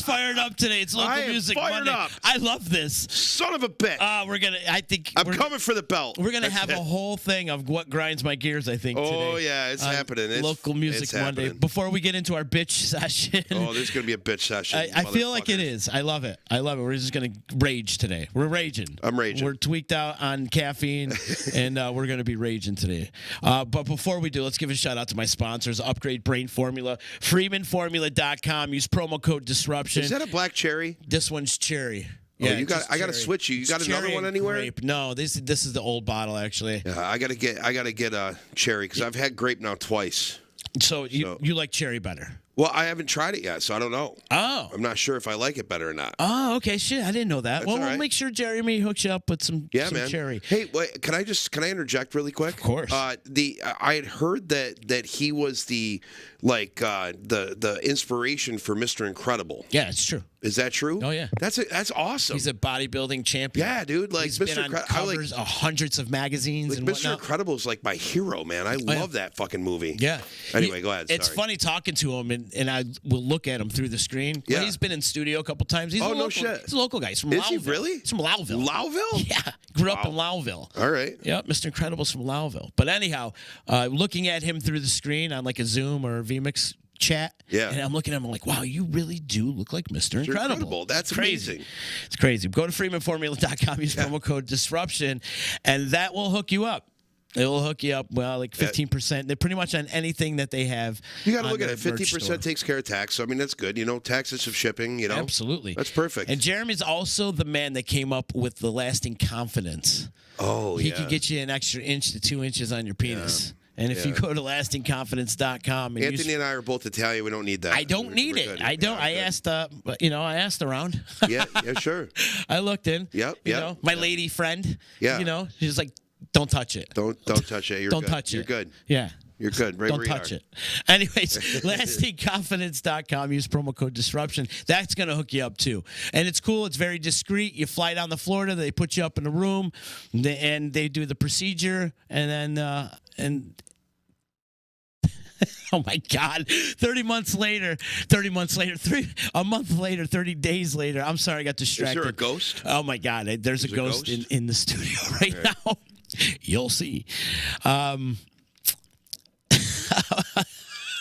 Everyone's fired up today. It's Local Music Monday. Up. I love this. Son of a bitch. I'm coming for the belt. We're gonna have a whole thing of what grinds my gears, I think, today. Oh, yeah, it's happening. It's Local Music Monday. Happening. Before we get into our bitch session. Oh, there's going to be a bitch session. I feel like it is. I love it. We're just going to rage today. We're raging. I'm raging. We're tweaked out on caffeine, and we're going to be raging today. But before we do, let's give a shout-out to my sponsors, Upgrade Brain Formula, FreemanFormula.com. Use promo code DISRUPTION. Is that a black cherry? This one's cherry. Yeah, I got to switch you. You got another one anywhere? Grape. No, this is the old bottle, actually. Yeah, I got to get a cherry because I've had grape now twice. So you like cherry better? Well, I haven't tried it yet, so I don't know. Oh. I'm not sure if I like it better or not. Oh, okay. Shit, I didn't know that. That's all right. We'll make sure Jeremy hooks you up with some cherry. Hey, wait, can I interject really quick? Of course. I had heard that he was the inspiration for Mr. Incredible. Yeah, it's true. Is that true? Oh, yeah. That's awesome. He's a bodybuilding champion. Yeah, dude. Like He's Mr. been on covers of hundreds of magazines and Mr. whatnot. Incredible is like my hero, man. I love that fucking movie. Yeah. Anyway, go ahead. It's Sorry. funny talking to him, and I will look at him through the screen. Yeah. He's been in studio a couple times. He's no shit. He's a local guy. He's from Is Lowville. he really? He's from Lowville. Lowville? Yeah. Grew up in Lowville. All right. Yep, Mr. Incredible's from Lowville. But anyhow, looking at him through the screen on like a Zoom or a vMix chat, and I'm looking at him, I'm like, wow, you really do look like Mr. Incredible. That's crazy. amazing. It's crazy. Go to FreemanFormula.com, use promo code DISRUPTION, and that will hook you up. It will hook you up, like 15%. They're pretty much on anything that they have. You got to look at it. 50% takes care of tax. So, I mean, that's good. Taxes of shipping, Absolutely. That's perfect. And Jeremy's also the man that came up with the lasting confidence. Oh, He could get you an extra inch to 2 inches on your penis. Yeah. And if you go to lastingconfidence.com. And Anthony and I are both Italian. We don't need that. I don't need it. Good. I don't. Yeah, I asked, I asked around. Yeah, sure. I looked in. Yep. My lady friend. Yeah. She's like, don't touch it. Don't touch it. Don't touch it. You're good. Yeah. You're good. Right Don't touch it. Anyways, lastingconfidence.com. Use promo code DISRUPTION. That's going to hook you up, too. And it's cool. It's very discreet. You fly down to Florida. They put you up in a room, and they do the procedure. And then, oh, my God. 30 months later, a month later, 30 days later. I'm sorry, I got distracted. Is there a ghost? Oh, my God. There's a ghost in the studio right now. You'll see.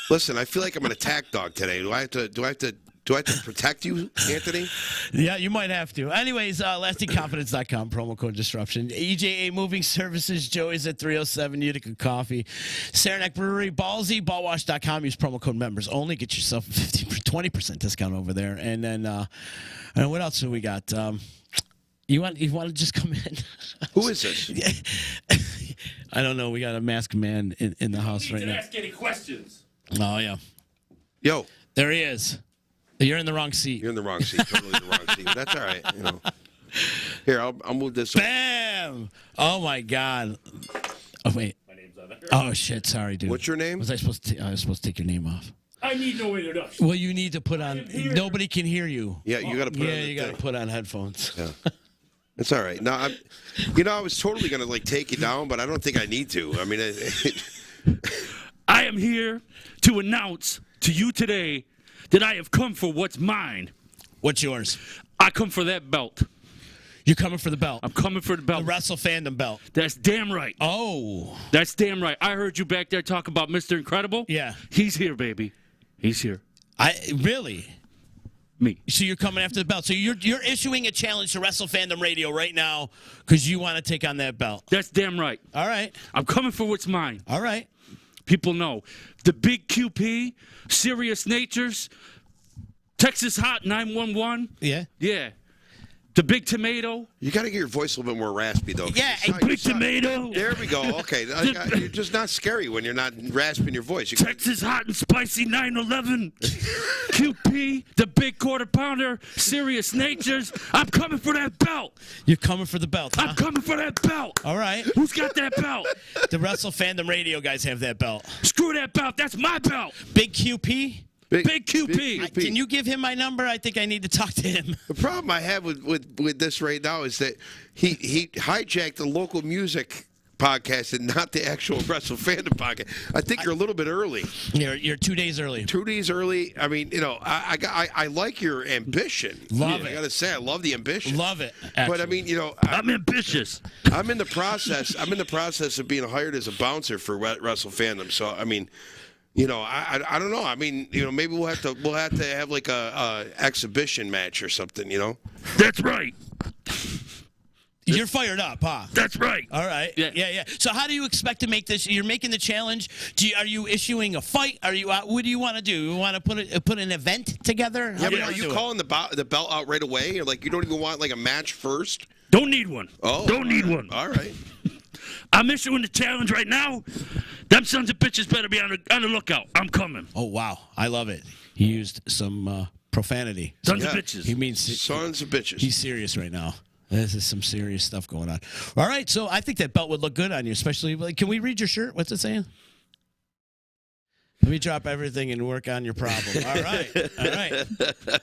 Listen, I feel like I'm an attack dog today. Do I have to protect you, Anthony? Yeah, you might have to. Anyways, lastingconfidence.com, promo code DISRUPTION. EJA Moving Services, Joey's at 307, Utica Coffee. Saranac Brewery, Ballsy, ballwash.com. Use promo code members only. Get yourself a 20% discount over there. And then, what else do we got? You want to just come in? Who is this? I don't know. We got a masked man in the house right now. Ask any questions. Oh, yeah. Yo. There he is. You're in the wrong seat. You're in the wrong seat. Totally the wrong seat. That's all right. Here, I'll move this. Bam! Oh my God. Oh wait. My name's on there. Oh shit! Sorry, dude. What's your name? Was I supposed to take your name off? I need no introduction. Well, you need to put on. Nobody can hear you. Yeah, you got to put. Yeah, you got to put on headphones. Yeah. It's all right. No, I was totally gonna take you down, but I don't think I need to. I mean, I am here to announce to you today that I have come for what's mine. What's yours? I come for that belt. You're coming for the belt. I'm coming for the belt. The Wrestle Fandom belt. That's damn right. Oh. That's damn right. I heard you back there talk about Mr. Incredible. Yeah. He's here, baby. He's here. Really? Me. So you're coming after the belt. So you're issuing a challenge to Wrestle Fandom Radio right now because you want to take on that belt. That's damn right. All right. I'm coming for what's mine. All right. People know. The Big QP, Serious Natures, Texas Hot 911. Yeah. Yeah. The Big Tomato. you got to get your voice a little bit more raspy, though. Yeah, Big Tomato. There we go. Okay. You're just not scary when you're not rasping your voice. Texas Hot and Spicy 911. QP, the Big Quarter Pounder, Serious Natures. I'm coming for that belt. You're coming for the belt, huh? I'm coming for that belt. All right. Who's got that belt? The Wrestle Fandom Radio guys have that belt. Screw that belt. That's my belt. Big QP? Big QP. Can you give him my number? I think I need to talk to him. The problem I have with this right now is that he hijacked the local music podcast and not the actual Wrestle Fandom podcast. I think you're a little bit early. You're 2 days early. 2 days early. I mean, I like your ambition. Love it. I gotta say, I love the ambition. Love it. But I mean, I'm ambitious. I'm in the process. I'm in the process of being hired as a bouncer for Wrestle Fandom. So I mean, I don't know. I mean, maybe we'll have to have like a exhibition match or something. That's right. You're fired up, huh? That's right. All right. Yeah. So how do you expect to make this? You're making the challenge. Are you issuing a fight? What do you want to do? You want to put an event together? Are you calling the belt out right away? Or like you don't even want like a match first? Don't need one. Oh, don't need one. All right. I'm issuing the challenge right now. Them sons of bitches better be on the lookout. I'm coming. Oh wow, I love it. He used some profanity. Sons of bitches. He means sons of bitches. He's serious right now. This is some serious stuff going on. All right, so I think that belt would look good on you, especially. Can we read your shirt? What's it saying? Let me drop everything and work on your problem. All right.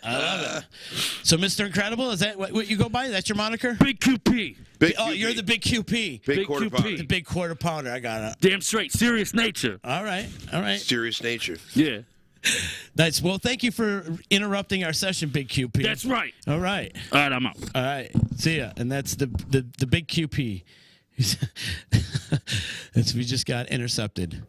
I love it. So, Mr. Incredible, is that what you go by? That's your moniker? Big QP. QP. You're the big QP. Big quarter QP. pounder. The big quarter pounder. I got it. Damn straight. Serious nature. All right. Serious nature. Yeah. Nice. Well, thank you for interrupting our session, Big QP. That's right. All right. All right, I'm out. All right. See ya. And that's the big QP. We just got intercepted.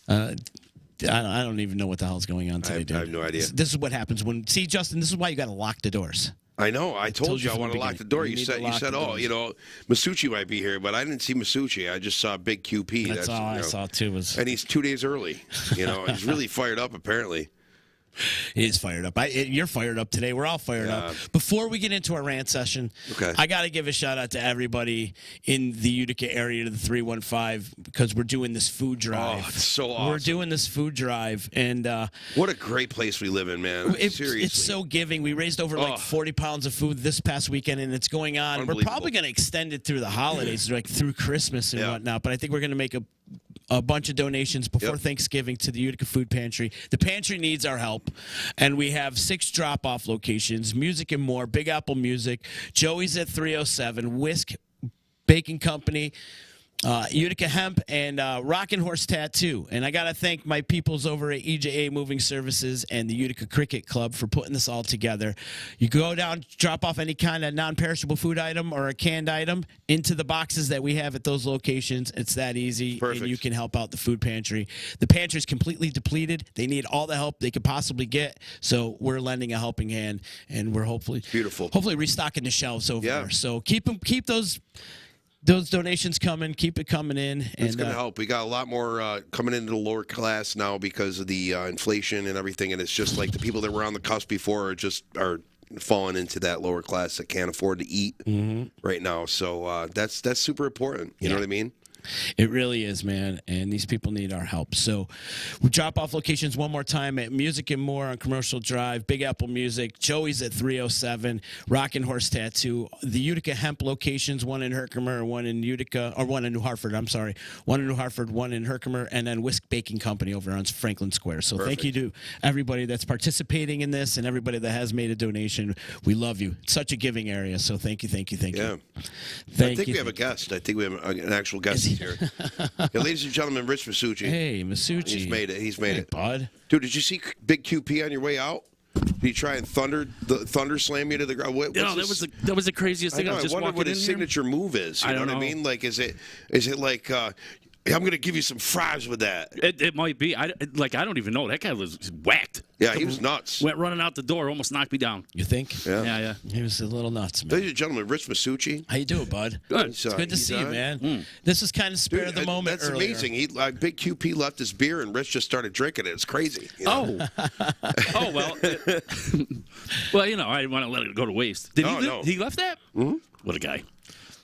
I don't even know what the hell's going on today, dude. I have no idea. This is what happens see, Justin, this is why you got to lock the doors. I know. I told you I want to lock the door. You need said, to lock the doors. Masucci might be here, but I didn't see Masucci. I just saw Big QP. That's all I saw, too. And he's 2 days early. He's really fired up, apparently. He is fired up. You're fired up today. We're all fired up. Before we get into our rant session, I got to give a shout out to everybody in the Utica area to the 315 because we're doing this food drive. Oh, it's so awesome. We're doing this food drive. And what a great place we live in, man. Seriously. It's so giving. We raised over 40 pounds of food this past weekend, and it's going on. We're probably going to extend it through the holidays, like through Christmas and whatnot. But I think we're going to make a bunch of donations before Thanksgiving to the Utica Food Pantry. The pantry needs our help, and we have 6 drop-off locations, Music and More, Big Apple Music, Joey's at 307, Whisk Baking Company, Utica Hemp, and Rockin' Horse Tattoo. And I got to thank my peoples over at EJA Moving Services and the Utica Cricket Club for putting this all together. You go down, drop off any kind of non-perishable food item or a canned item into the boxes that we have at those locations. It's that easy. Perfect. And you can help out the food pantry. The pantry is completely depleted. They need all the help they could possibly get. So we're lending a helping hand, and we're hopefully restocking the shelves over there. So keep those donations coming. Keep it coming in. It's going to help. We got a lot more coming into the lower class now because of the inflation and everything. And it's just like the people that were on the cusp before are falling into that lower class that can't afford to eat right now. So that's super important. You know what I mean? It really is, man, and these people need our help. So we drop off locations one more time at Music and More on Commercial Drive, Big Apple Music, Joey's at 307, Rockin' Horse Tattoo, the Utica Hemp locations, one in Herkimer, one in Utica, or one in New Hartford, I'm sorry. One in New Hartford, one in Herkimer, and then Whisk Baking Company over on Franklin Square. So thank you to everybody that's participating in this and everybody that has made a donation. We love you. It's such a giving area, so thank you. I think we have a guest. I think we have an actual guest here. Ladies and gentlemen, Rich Masucci. Hey, Masucci. He's made it. Bud. Dude, did you see Big QP on your way out? Did he try and thunder slam you to the ground? That was the craziest thing. I was just wonder walking what his in signature move is. You know what I mean? Like, is it like I'm going to give you some fries with that? It might be. I don't even know. That guy was whacked. Yeah, he was nuts. Went running out the door, almost knocked me down. You think? Yeah. He was a little nuts, man. Ladies and gentlemen, Rich Masucci. How you doing, bud? Good. It's good to see you, man. This is kind of spare of the moment. That's earlier. amazing. Big QP left his beer, and Rich just started drinking it. It's crazy. Well. Well, I didn't want to let it go to waste. Did he left that? Mm-hmm. What a guy.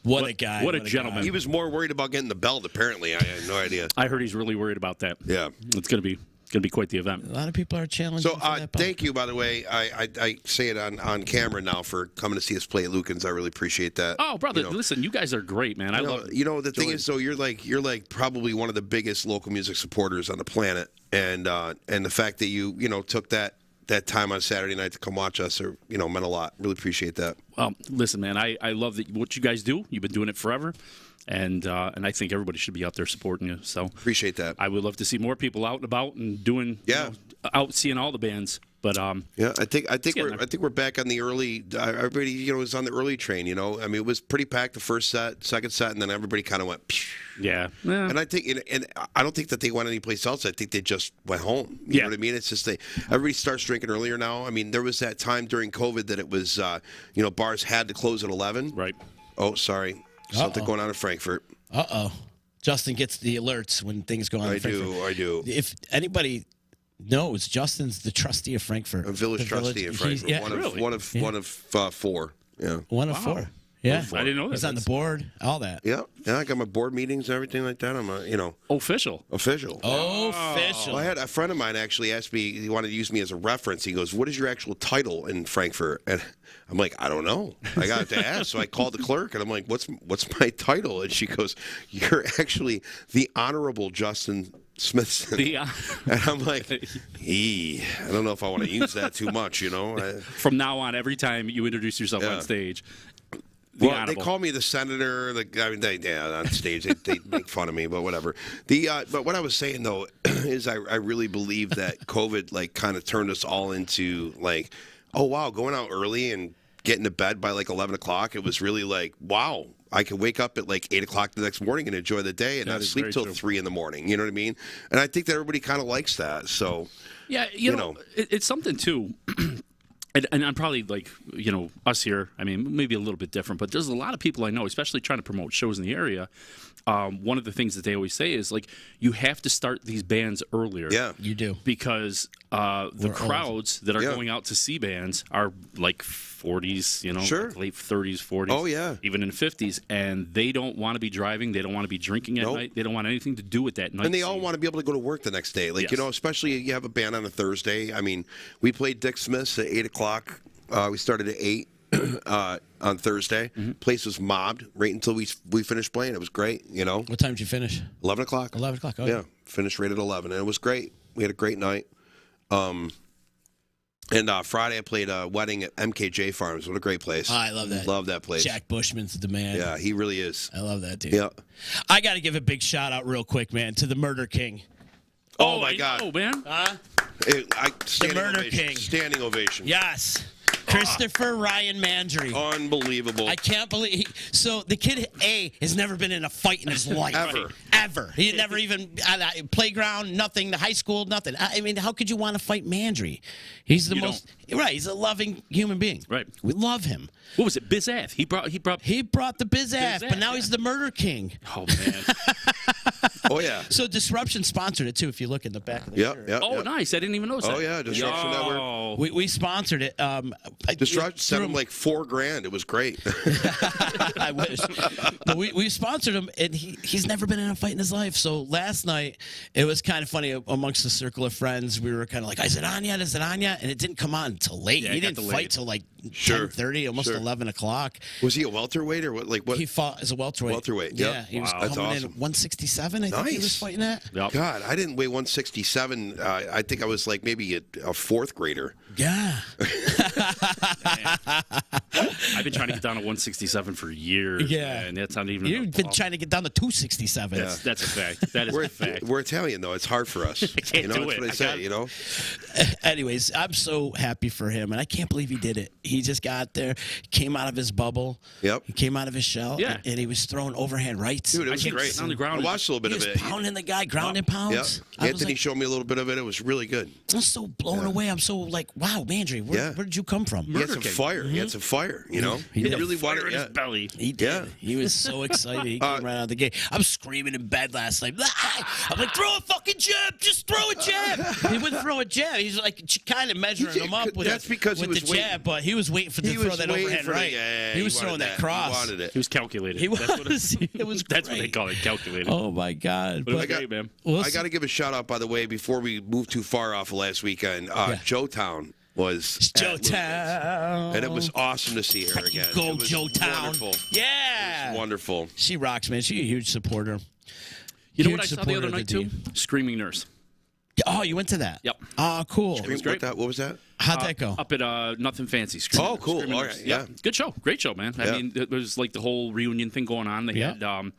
What a guy. What a gentleman. He was more worried about getting the belt, apparently. I had no idea. I heard he's really worried about that. Yeah. It's going to be quite the event. A lot of people are challenging. So thank you, by the way. I say it on camera now for coming to see us play at Lucan's. I really appreciate that. Oh, brother, listen, you guys are great, man. I love it. The thing is, though, you're like probably one of the biggest local music supporters on the planet, and the fact that you took that time on Saturday night to come watch us meant a lot. Really appreciate that. Well, listen, man, I love what you guys do. You've been doing it forever. And I think everybody should be out there supporting you. So Appreciate that. I would love to see more people out and about and doing, out seeing all the bands. But yeah, I think we're back on the early. Everybody, was on the early train. I mean, it was pretty packed the first set, second set, and then everybody kind of went. Phew. Yeah. And I think, and I don't think that they went anyplace else. I think they just went home. You know what I mean? It's just everybody starts drinking earlier now. I mean, there was that time during COVID that it was, bars had to close at 11. Right. Oh, sorry, something going on in Frankfurt. Justin gets the alerts when things go on. I do. If anybody knows, Justin's the trustee of Frankfurt. A village trustee in Frankfurt. One of four. Yeah. One of four. Yeah. I didn't know that. He's on the board, all that. Yeah. I got my board meetings and everything like that. I'm Official. Official. Official. Well, I had a friend of mine actually asked me, he wanted to use me as a reference. He goes, "What is your actual title in Frankfurt?" And I'm like, "I don't know. I got to ask." So I called the clerk and I'm like, "What's my title?" And she goes, "You're actually the Honorable Justin Smithson." And I'm like, I don't know if I want to use that too much, From now on, every time you introduce yourself on stage, they call me the senator. On stage they make fun of me, but whatever. But what I was saying though is I really believe that COVID kind of turned us all into oh wow, going out early and getting to bed by 11 o'clock. It was really wow. I could wake up at 8 o'clock the next morning and enjoy the day and not sleep till 3 in the morning. You know what I mean? And I think that everybody kind of likes that. So yeah, you know, it's something too. And I'm probably us here, I mean, maybe a little bit different, but there's a lot of people I know, especially trying to promote shows in the area. One of the things that they always say is, you have to start these bands earlier. Yeah. You do. Because the crowds that are going out to see bands are 40s, sure. Late 30s, 40s. Oh, yeah. Even in 50s. And they don't want to be driving. They don't want to be drinking at night. They don't want anything to do with that night. And they all want to be able to go to work the next day. Especially you have a band on a Thursday. I mean, we played Dick Smith's at 8 o'clock. We started at 8 on Thursday. Mm-hmm. Place was mobbed right until we finished playing. It was great, What time did you finish? 11 o'clock. 11 o'clock, yeah. Finished right at 11, and it was great. We had a great night. And Friday I played a wedding at MKJ Farms. What a great place. Oh, I love that. Love that place. Jack Bushman's the man. Yeah, he really is. I love that dude. Yeah. I got to give a big shout out real quick, man, to the Murder King. Oh my God. Oh, man. The Murder King. Standing ovation. Yes. Christopher Ryan Mandry. Unbelievable. I can't believe. So the kid has never been in a fight in his life. Ever. He never even playground, nothing. The high school, nothing. I mean, how could you want to fight Mandry? He's the most right. He's a loving human being. Right. We love him. What was it? Bizath. He brought the Bizath, but now he's the Murder King. Oh man. Oh yeah. So Disruption sponsored it too. If you look in the back of the shirt. Yeah. Oh, nice. I didn't even notice that. Oh yeah, Disruption Network. We sponsored it. Disruption sent him $4,000. It was great. I wish. But we sponsored him, and he's never been in a fight in his life. So last night, it was kind of funny amongst the circle of friends. We were kind of like, is it on yet? Is it on yet? And it didn't come on until late. Yeah, he didn't fight till 10:30, almost 11 o'clock. Was he a welterweight or what? What? He fought as a welterweight. Welterweight, yeah. He was That's coming awesome. in 167, I think he was fighting at. Yep. God, I didn't weigh 167. I think I was maybe a fourth grader. Yeah. I've been trying to get down to 167 for years. Yeah. And that's not even. You've been trying to get down to 267. That's a fact. That is a fact. We're Italian, though. It's hard for us. Can't do that's it. what I say, Anyways, I'm so happy for him, and I can't believe he did it. He just got there, came out of his bubble. Yep. He came out of his shell, Yeah. and he was throwing overhand rights. Dude, it was great. On the ground. I watched a little bit He of was it. pounding the guy, ground and pounds. Yeah. Anthony showed me a little bit of it. It was really good. I'm so blown away. I'm so wow, Mandry, where did you come from? He had some fire. He had some fire, He He really fire wanted in his belly. He did. Yeah. He was so excited. He came right out of the gate. I'm screaming in bed last night. I'm like, throw a fucking jab. Just throw a jab. He wouldn't throw a jab. He's kind of measuring him up with the jab, but he was waiting to throw that overhand right. He was throwing that cross. He wanted it. He was calculated. He was. It was That's what they great. call it, calculated. Oh, my God. But it was great, man. I got to give a shout out, by the way, before we move too far off last weekend. Joetown was Joetown. and it was awesome to see her again. Go, it was Joetown. Wonderful. Yeah. It was wonderful. She rocks, man. She's a huge supporter. You know what I saw the other night, too? Screaming Nurse. Oh, you went to that? Yep. Oh, cool. was great. What was that? How'd that go? Up at Nothing Fancy. Oh, cool. Screaming All Nurse. right, yeah. Good show. Great show, man. Yeah. I mean, it was like the whole reunion thing going on. They Yeah. had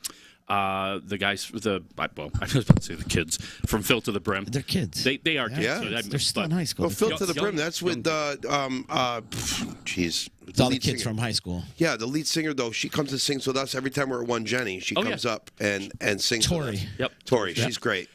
the guys, I was about to say the kids from Phil to the Brim. They're kids. They are kids. Yeah. So They're still in high school. Well, Phil Young- to the Brim. young- That's with jeez. It's all the lead kids singer. from high school. Yeah, the lead singer though. She comes and sings with us every time we're at One Jenny. She Oh, comes yeah. up and sings. Tori. With us. Yep. Tori. She's great.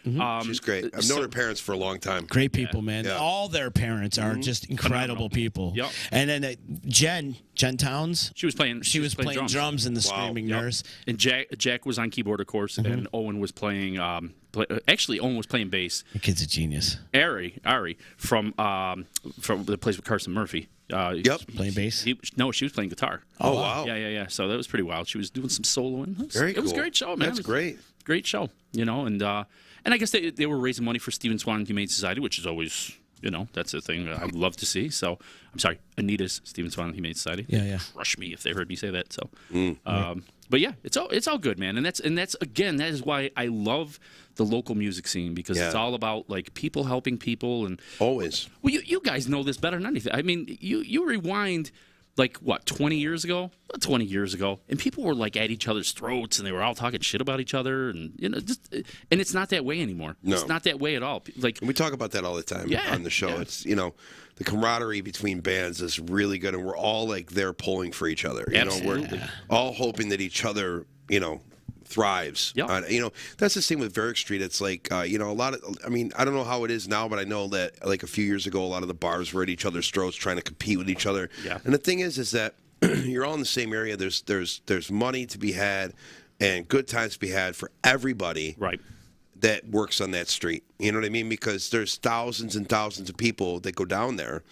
She's great. I've known so- her parents for a long time. Great people, man. Yeah. All their parents are just incredible Phenomenal. people. Yep. And then Jen Towns, She was playing. she was playing drums in the Wow. Screaming Yep. Nurse. And Jack was on keyboard, of course, and Owen was playing. Actually, Owen was playing bass. The kid's a genius. Ari from the place with Carson Murphy. Yep. Playing bass. She was playing guitar. Oh, wow. Yeah. So that was pretty wild. She was doing some soloing. Very It was a cool. great show, man. That's It was great. a great show, and I guess they were raising money for Stephen Swan Humane Society, which is always, that's a thing I'd love to see. So I'm sorry, Anita's Stephen Swan Humane Society. Yeah. Crush me if they heard me say that. So, but yeah, it's all good, man. And that's again, that is why I love the local music scene, because it's Yeah. all about like people helping people. And Always. well, you guys know this better than anything. I mean, you rewind like what 20 years ago, and people were like at each other's throats, and they were all talking shit about each other, and and it's not that way anymore. No. It's not that way at all. Like And we talk about that all the time Yeah, on the show. yeah. It's the camaraderie between bands is really good, and we're all like there pulling for each other. Absolutely. We're all hoping that each other thrives. Yep. That's the same with Varick Street. It's like a lot of. I mean, I don't know how it is now, but I know that like a few years ago, a lot of the bars were at each other's throats trying to compete with each other. Yeah. And the thing is that you're all in the same area. There's money to be had, and good times to be had for everybody. right. That works on that street. You know what I mean? Because there's thousands and thousands of people that go down there,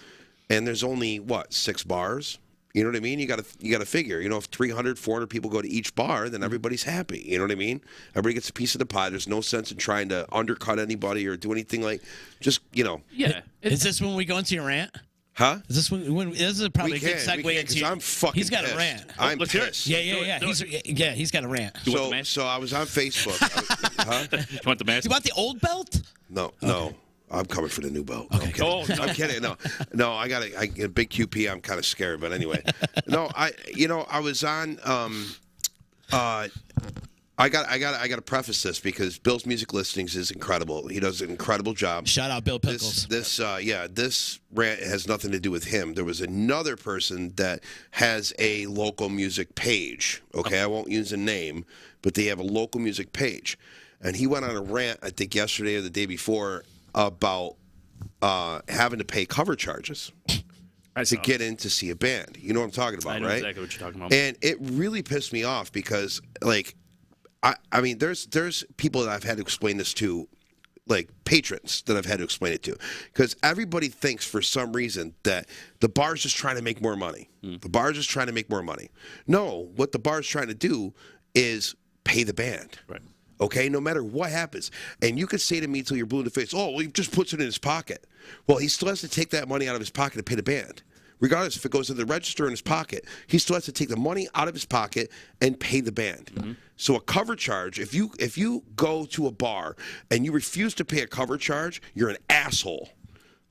and there's only 6 bars. You know what I mean? You got to figure. If 300, 400 people go to each bar, then everybody's happy. You know what I mean? Everybody gets a piece of the pie. There's no sense in trying to undercut anybody or do anything like. Just Yeah. Is this when we go into your rant? Huh? Is this when this is probably a good segue we can, into 'cause I'm fucking He's got pissed. a rant. I'm Let's hear it. pissed. Yeah. Do it. He's got a rant. You want the mask? So I was on Facebook. Huh? You want the mask? You want the old belt? No. I'm coming for the new belt. Okay. Okay. Oh, no. I'm kidding. No, I got a big QP. I'm kind of scared, but anyway. No, I was on. I got to preface this because Bill's music listings is incredible. He does an incredible job. Shout out Bill Pickles. This rant has nothing to do with him. There was another person that has a local music page. Okay, I won't use a name, but they have a local music page, and he went on a rant, I think yesterday or the day before, about having to pay cover charges to get in to see a band. You know what I'm talking about, I know right? exactly what you're talking about. And it really pissed me off because, like, I mean, there's people that I've had to explain this to, like patrons that I've had to explain it to, because everybody thinks for some reason that the bar's just trying to make more money. The bar's just trying to make more money. No, what the bar's trying to do is pay the band. Right. Okay, no matter what happens. And you could say to me till you're blue in the face, oh, well, he just puts it in his pocket. Well, he still has to take that money out of his pocket to pay the band. Regardless if it goes to the register in his pocket, he still has to take the money out of his pocket and pay the band. So a cover charge, if you go to a bar and you refuse to pay a cover charge, you're an asshole.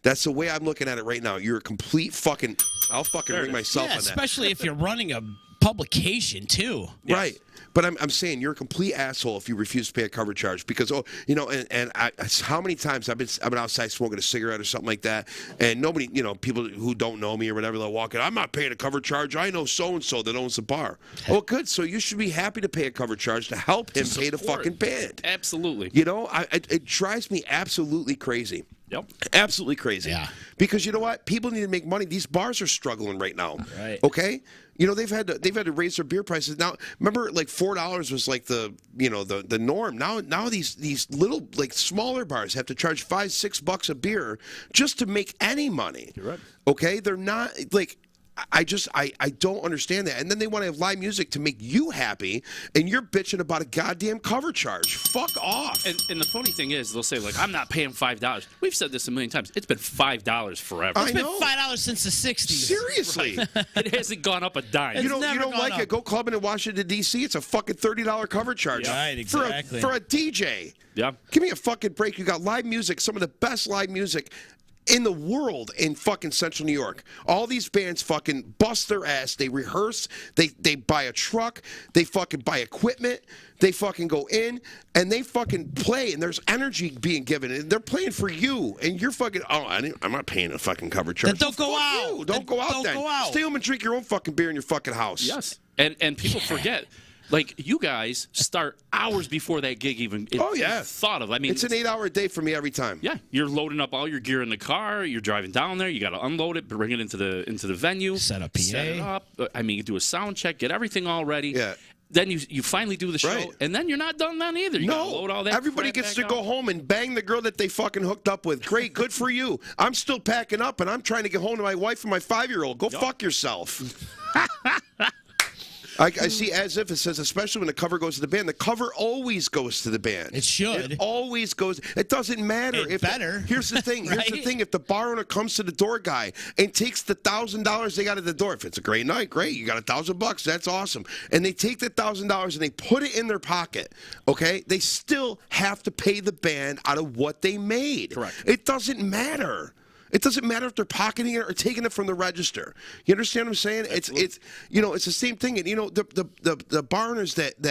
That's the way I'm looking at it right now. You're a complete fucking. I'll fucking ring myself Yeah, on that. especially if you're running a publication too. Right. But I'm saying you're a complete asshole if you refuse to pay a cover charge because how many times I've been outside smoking a cigarette or something like that, and nobody, people who don't know me or whatever, they'll walk in. I'm not paying a cover charge. I know so and so that owns the bar. Oh, good. So you should be happy to pay a cover charge to help him pay the fucking band. Absolutely. It drives me absolutely crazy. Yep. Absolutely crazy. Yeah. Because you know what? People need to make money. These bars are struggling right now. Right. Okay? They've had to raise their beer prices. Now, remember like $4 was like the norm. Now these little like smaller bars have to charge $5-6 a beer just to make any money. You're right. Okay? They're not like I don't understand that. And then they want to have live music to make you happy, and you're bitching about a goddamn cover charge. Fuck off. And the funny thing is, they'll say, like, I'm not paying $5. We've said this a million times. It's been $5 forever. It's been $5 since the 60s. Seriously. It hasn't gone up a dime. You don't gone like up. it? Go clubbing in Washington, D.C. It's a fucking $30 cover charge. Yeah. Right, exactly. For a DJ. Yeah. Give me a fucking break. You got live music, some of the best live music in the world in fucking Central New York. All these bands fucking bust their ass. They rehearse. They buy a truck. They fucking buy equipment. They fucking go in and they fucking play, and there's energy being given, and they're playing for you, and you're fucking. Oh, I'm not paying a fucking cover charge. Then don't go Fuck out. you. Don't go out. Don't then go out. Stay home and drink your own fucking beer in your fucking house. Yes. And people forget. Like, you guys start hours before that gig even is thought of. I mean, it's an 8-hour day for me every time. Yeah, you're loading up all your gear in the car. You're driving down there. You got to unload it, bring it into the venue, set up PA. Set it up. I mean, you do a sound check, get everything all ready. Yeah. Then you finally do the show, Right. and then you're not done then either. You gotta load all that. Everybody crap gets back to go out. home and bang the girl that they fucking hooked up with. Great, good for you. I'm still packing up, and I'm trying to get home to my wife and my 5-year-old. Go fuck yourself. I see as if it says, especially when the cover goes to the band. The cover always goes to the band. It should. It always goes. It doesn't matter. It better. Here's the thing. Here's the Right? thing. If the bar owner comes to the door guy and takes the $1,000 they got at the door, if it's a great night, great. You got $1,000. That's awesome. And they take the $1,000 and they put it in their pocket. Okay, they still have to pay the band out of what they made. Correct. It doesn't matter. It doesn't matter if they're pocketing it or taking it from the register. You understand what I'm saying? Absolutely. It's it's the same thing. And the bar owners that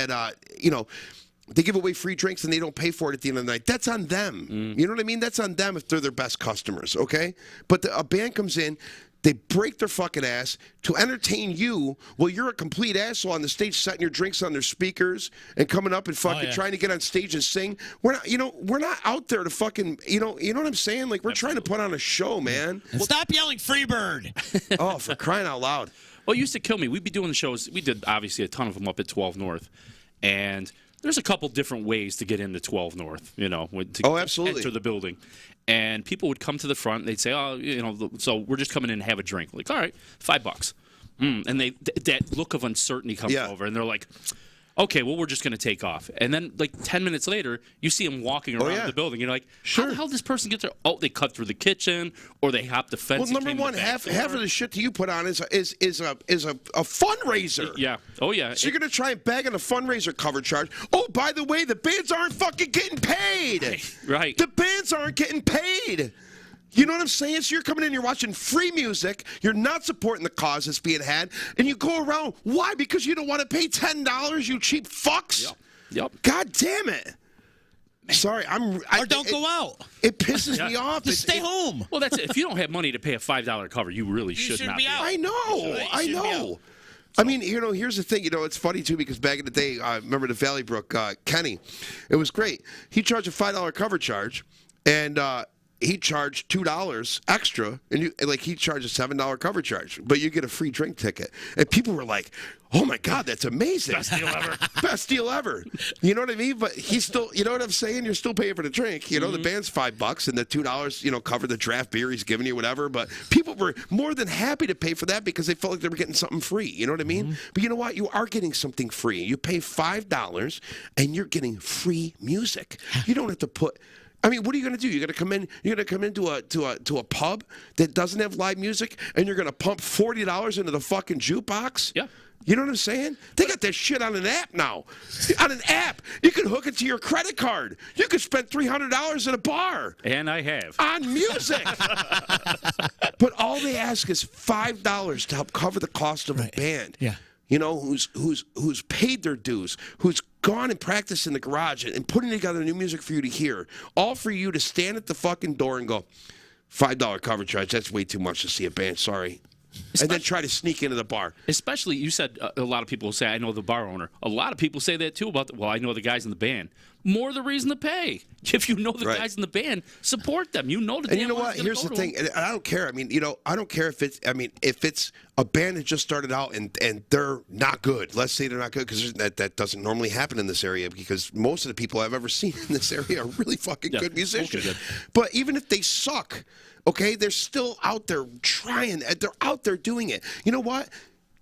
they give away free drinks and they don't pay for it at the end of the night. That's on them. You know what I mean? That's on them if they're their best customers. Okay, but a band comes in. They break their fucking ass to entertain you while you're a complete asshole on the stage setting your drinks on their speakers and coming up and fucking trying to get on stage and sing. We're not out there to fucking, you know what I'm saying? Like, we're trying to put on a show, man. And stop yelling Freebird. Oh, for crying out loud. Well, it used to kill me. We'd be doing the shows. We did, obviously, a ton of them up at 12 North. And there's a couple different ways to get into 12 North, to absolutely. enter the building. And people would come to the front. And they'd say, so we're just coming in and have a drink. Like, all right, $5. And that look of uncertainty comes over. And they're like, okay, well, we're just going to take off. And then, like, 10 minutes later, you see them walking around the building. You're like, how the hell did this person get there? Oh, they cut through the kitchen, or they hopped the fence. Well, number one, half of the shit that you put on is a fundraiser. Yeah. Oh, yeah. So you're going to try and bag on a fundraiser cover charge. Oh, by the way, the bands aren't fucking getting paid. Right. The bands aren't getting paid. You know what I'm saying? So you're coming in, you're watching free music, you're not supporting the cause that's being had, and you go around. Why? Because you don't want to pay $10, you cheap fucks? Yep. God damn it. Sorry, Or don't go out. It pisses me off. Just stay home. Well, that's it. If you don't have money to pay a $5 cover, you really should not be out. I know. I mean, here's the thing. It's funny, too, because back in the day, I remember the Valley Brook, Kenny. It was great. He charged a $5 cover charge, and he charged $2 extra, and he charged a $7 cover charge, but you get a free drink ticket. And people were like, "Oh my God, that's amazing! Best deal ever! Best deal ever!" You know what I mean? But he's still, you know what I'm saying? You're still paying for the drink. The band's $5, and the $2, cover the draft beer he's giving you, whatever. But people were more than happy to pay for that because they felt like they were getting something free. You know what I mean? But you know what? You are getting something free. You pay $5, and you're getting free music. You don't have to put. I mean, what are you going to do? You're going to come in. You're going to come into a pub that doesn't have live music, and you're going to pump $40 into the fucking jukebox. Yeah. You know what I'm saying? They got that shit on an app now. On an app, you can hook it to your credit card. You could spend $300 at a bar. And I have. On music. But all they ask is $5 to help cover the cost of a band. Yeah. Who's paid their dues, who's gone and practiced in the garage and putting together new music for you to hear, all for you to stand at the fucking door and go, $5 cover charge, that's way too much to see a band, sorry. And then try to sneak into the bar. Especially, you said a lot of people say, I know the bar owner. A lot of people say that, too, I know the guys in the band. more the reason to pay. If you know the guys in the band, support them. You know the And you know what? Here's the thing, and I don't care. I mean, I don't care if it's. I mean, if it's a band that just started out and they're not good. Let's say they're not good because that doesn't normally happen in this area because most of the people I've ever seen in this area are really fucking good musicians. Okay, but even if they suck, okay, they're still out there trying. They're out there doing it. You know what?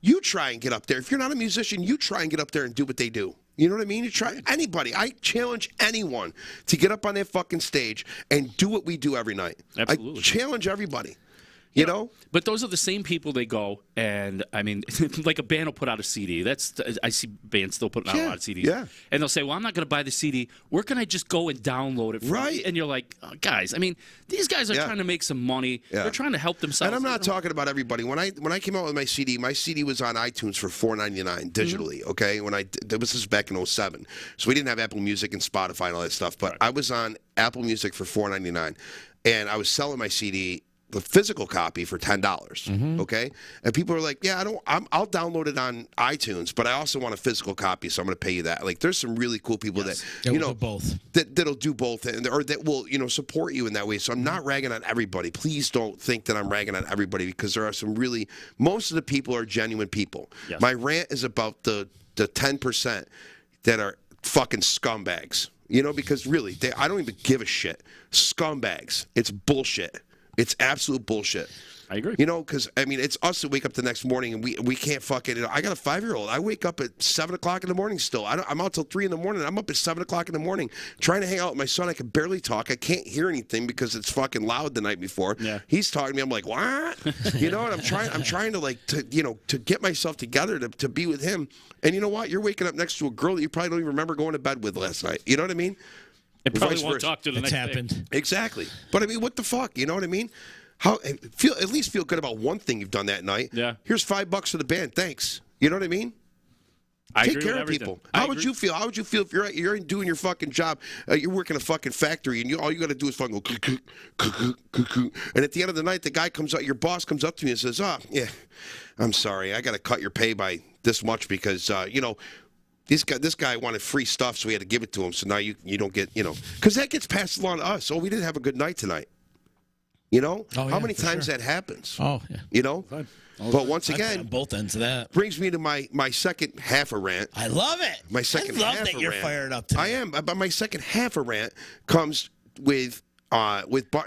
You try and get up there. If you're not a musician, you try and get up there and do what they do. You know what I mean? You try anybody. I challenge anyone to get up on that fucking stage and do what we do every night. Absolutely. I challenge everybody. You know? But those are the same people they go and, I mean, like a band will put out a CD. I see bands still putting out a lot of CDs. Yeah. And they'll say, well, I'm not going to buy the CD. Where can I just go and download it from? Right. And you're like, oh, guys, I mean, these guys are trying to make some money. Yeah. They're trying to help themselves. And I'm not talking about everybody. When I came out with my CD was on iTunes for $4.99 digitally, okay? This was back in 2007. So we didn't have Apple Music and Spotify and all that stuff. But I was on Apple Music for $4.99. And I was selling my CD, the physical copy, for $10. Okay, and people are like, "Yeah, I'll download it on iTunes, but I also want a physical copy, so I'm going to pay you that." Like, there's some really cool people that both that'll do both, or that will support you in that way. So I'm not ragging on everybody. Please don't think that I'm ragging on everybody because there are some really. Most of the people are genuine people. Yes. My rant is about the 10% that are fucking scumbags. Because really, I don't even give a shit. Scumbags. It's bullshit. It's absolute bullshit. I agree. Because, I mean, it's us that wake up the next morning and we can't fucking. I got a 5-year-old. I wake up at 7 o'clock in the morning still. I'm out till 3 in the morning. I'm up at 7 o'clock in the morning trying to hang out with my son. I can barely talk. I can't hear anything because it's fucking loud the night before. Yeah. He's talking to me. I'm like, what? And I'm trying to to get myself together to be with him. And you know what? You're waking up next to a girl that you probably don't even remember going to bed with last night. You know what I mean? It probably won't talk to the next happened. day. Exactly. But I mean, what the fuck? You know what I mean? At least feel good about one thing you've done that night. Yeah. Here's $5 for the band. Thanks. You know what I mean? Take care of people. How would you feel? How would you feel if you're doing your fucking job? You're working a fucking factory, and all you got to do is fucking go, and at the end of the night, the guy comes up, your boss comes up to me and says, "Oh, yeah, I'm sorry, I got to cut your pay by this much because This guy wanted free stuff, so we had to give it to him. So now you don't get, because that gets passed along to us. Oh, we didn't have a good night tonight. How many times that happens? Oh, yeah. But once again, on both ends of that brings me to my second half of rant. I love it. My second half that of you're rant. fired up today. I am, but my second half of rant comes with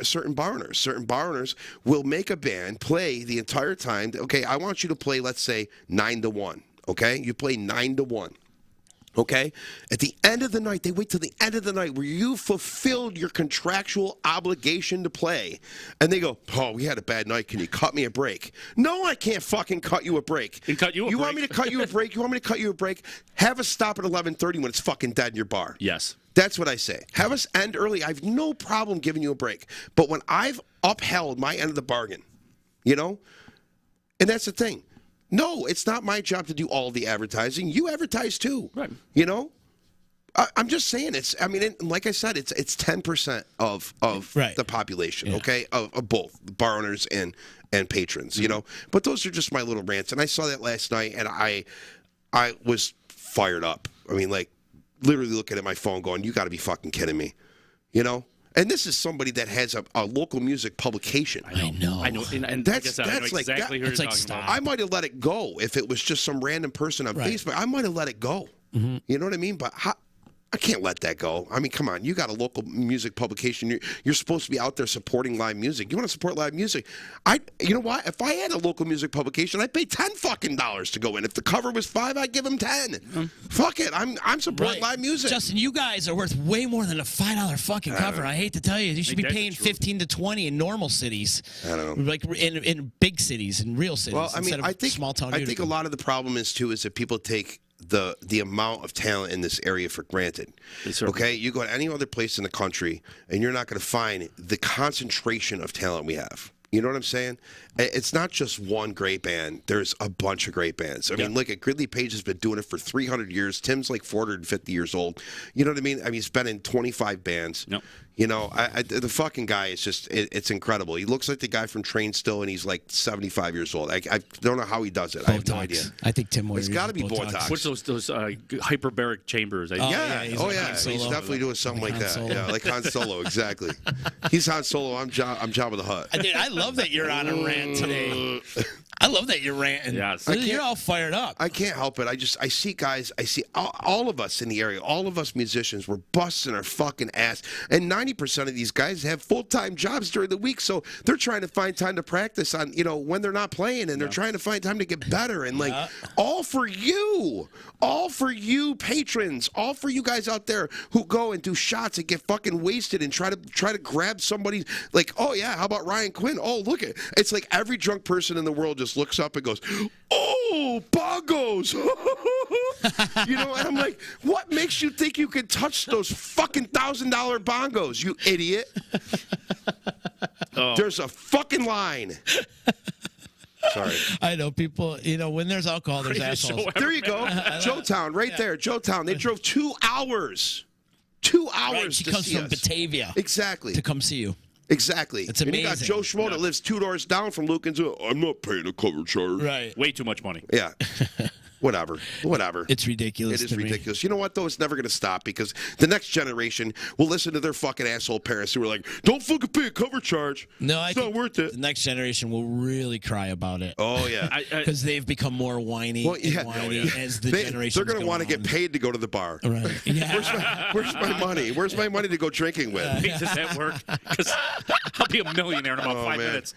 certain bar owners. Certain bar owners will make a band play the entire time. Okay, I want you to play, let's say, 9 to 1. Okay, you play 9 to 1. Okay? At the end of the night, they wait till the end of the night where you fulfilled your contractual obligation to play. And they go, "Oh, we had a bad night. Can you cut me a break?" No, I can't fucking cut you a break. And cut you a break. Want me to cut you a break? You want me to cut you a break? Have us stop at 11:30 when it's fucking dead in your bar. Yes. That's what I say. Have us end early. I have no problem giving you a break. But when I've upheld my end of the bargain, and that's the thing. No, it's not my job to do all the advertising. You advertise too. Right. I'm just saying like I said, it's 10% of the population, okay, of both bar owners and patrons, But those are just my little rants. And I saw that last night, and I was fired up. I mean, like, literally looking at my phone going, you got to be fucking kidding me, And this is somebody that has a local music publication. I know. And that's I know exactly who you're talking about. I might have let it go if it was just some random person on Facebook. I might have let it go. You know what I mean? But I can't let that go. I mean, come on. You got a local music publication. You're supposed to be out there supporting live music. You want to support live music? You know what? If I had a local music publication, I'd pay $10 fucking to go in. If the cover was $5, I'd give them $10. Fuck it. I'm supporting live music. Justin, you guys are worth way more than a $5 fucking cover. I hate to tell you. You should be paying 15 to 20 in normal cities. I don't know. Like in big cities, in real cities. Well, I mean, I think small town. I think a lot of the problem is that people take the amount of talent in this area for granted. Okay, you go to any other place in the country and you're not going to find the concentration of talent we have. You know what I'm saying? It's not just one great band. There's a bunch of great bands. I mean, look at Gridley Page has been doing it for 300 years. Tim's like 450 years old. You know what I mean? I mean, he's been in 25 bands. Yep. You know, the fucking guy is just, it's incredible. He looks like the guy from Train still, and he's like 75 years old. I don't know how he does it. I have no idea. I think Tim Moyer. It's got to be Botox. What's those hyperbaric chambers? Yeah. He's Oh, like yeah. Han He's Solo. definitely doing something like Han that. Solo. Yeah, like Han Solo, exactly. He's Han Solo. I'm Jabba the Hutt. Dude, I love that you're on a rant today. I love that you're ranting. Yes. You're all fired up. I can't help it. I see guys, I see all of us in the area, all of us musicians, we're busting our fucking ass. And 90% of these guys have full-time jobs during the week, so they're trying to find time to practice on, you know, when they're not playing, and they're trying to find time to get better. And, like, all for you patrons, all for you guys out there who go and do shots and get fucking wasted and try to grab somebody, like, oh, yeah, how about Ryan Quinn? Oh, look at, it's like every drunk person in the world just looks up and goes, oh, bongos. You know, and I'm like, what makes you think you can touch those fucking $1,000 bongos, you idiot? There's a fucking line. Sorry. I know people, you know, when there's alcohol, there's assholes. There you go. Joetown, right there. Joetown. They drove 2 hours. 2 hours Right, she to comes see from us. Batavia Exactly. to come see you. Exactly. It's And you got amazing. Joe Schmo that lives 2 doors down from Luke and says, I'm not paying a cover charge. Right. Way too much money. Yeah. Whatever. It's ridiculous. It is to me. ridiculous. You know what, though? It's never going to stop because the next generation will listen to their fucking asshole parents who are like, don't fucking pay a cover charge. No, it's not worth it. The next generation will really cry about it. Oh, yeah. Because they've become more whiny and whiny as the generation. They're going to want to get paid to go to the bar. Right. Yeah. Where's my money? Where's my money to go drinking with? Wait, does that work? Because I'll be a millionaire in about 5 minutes.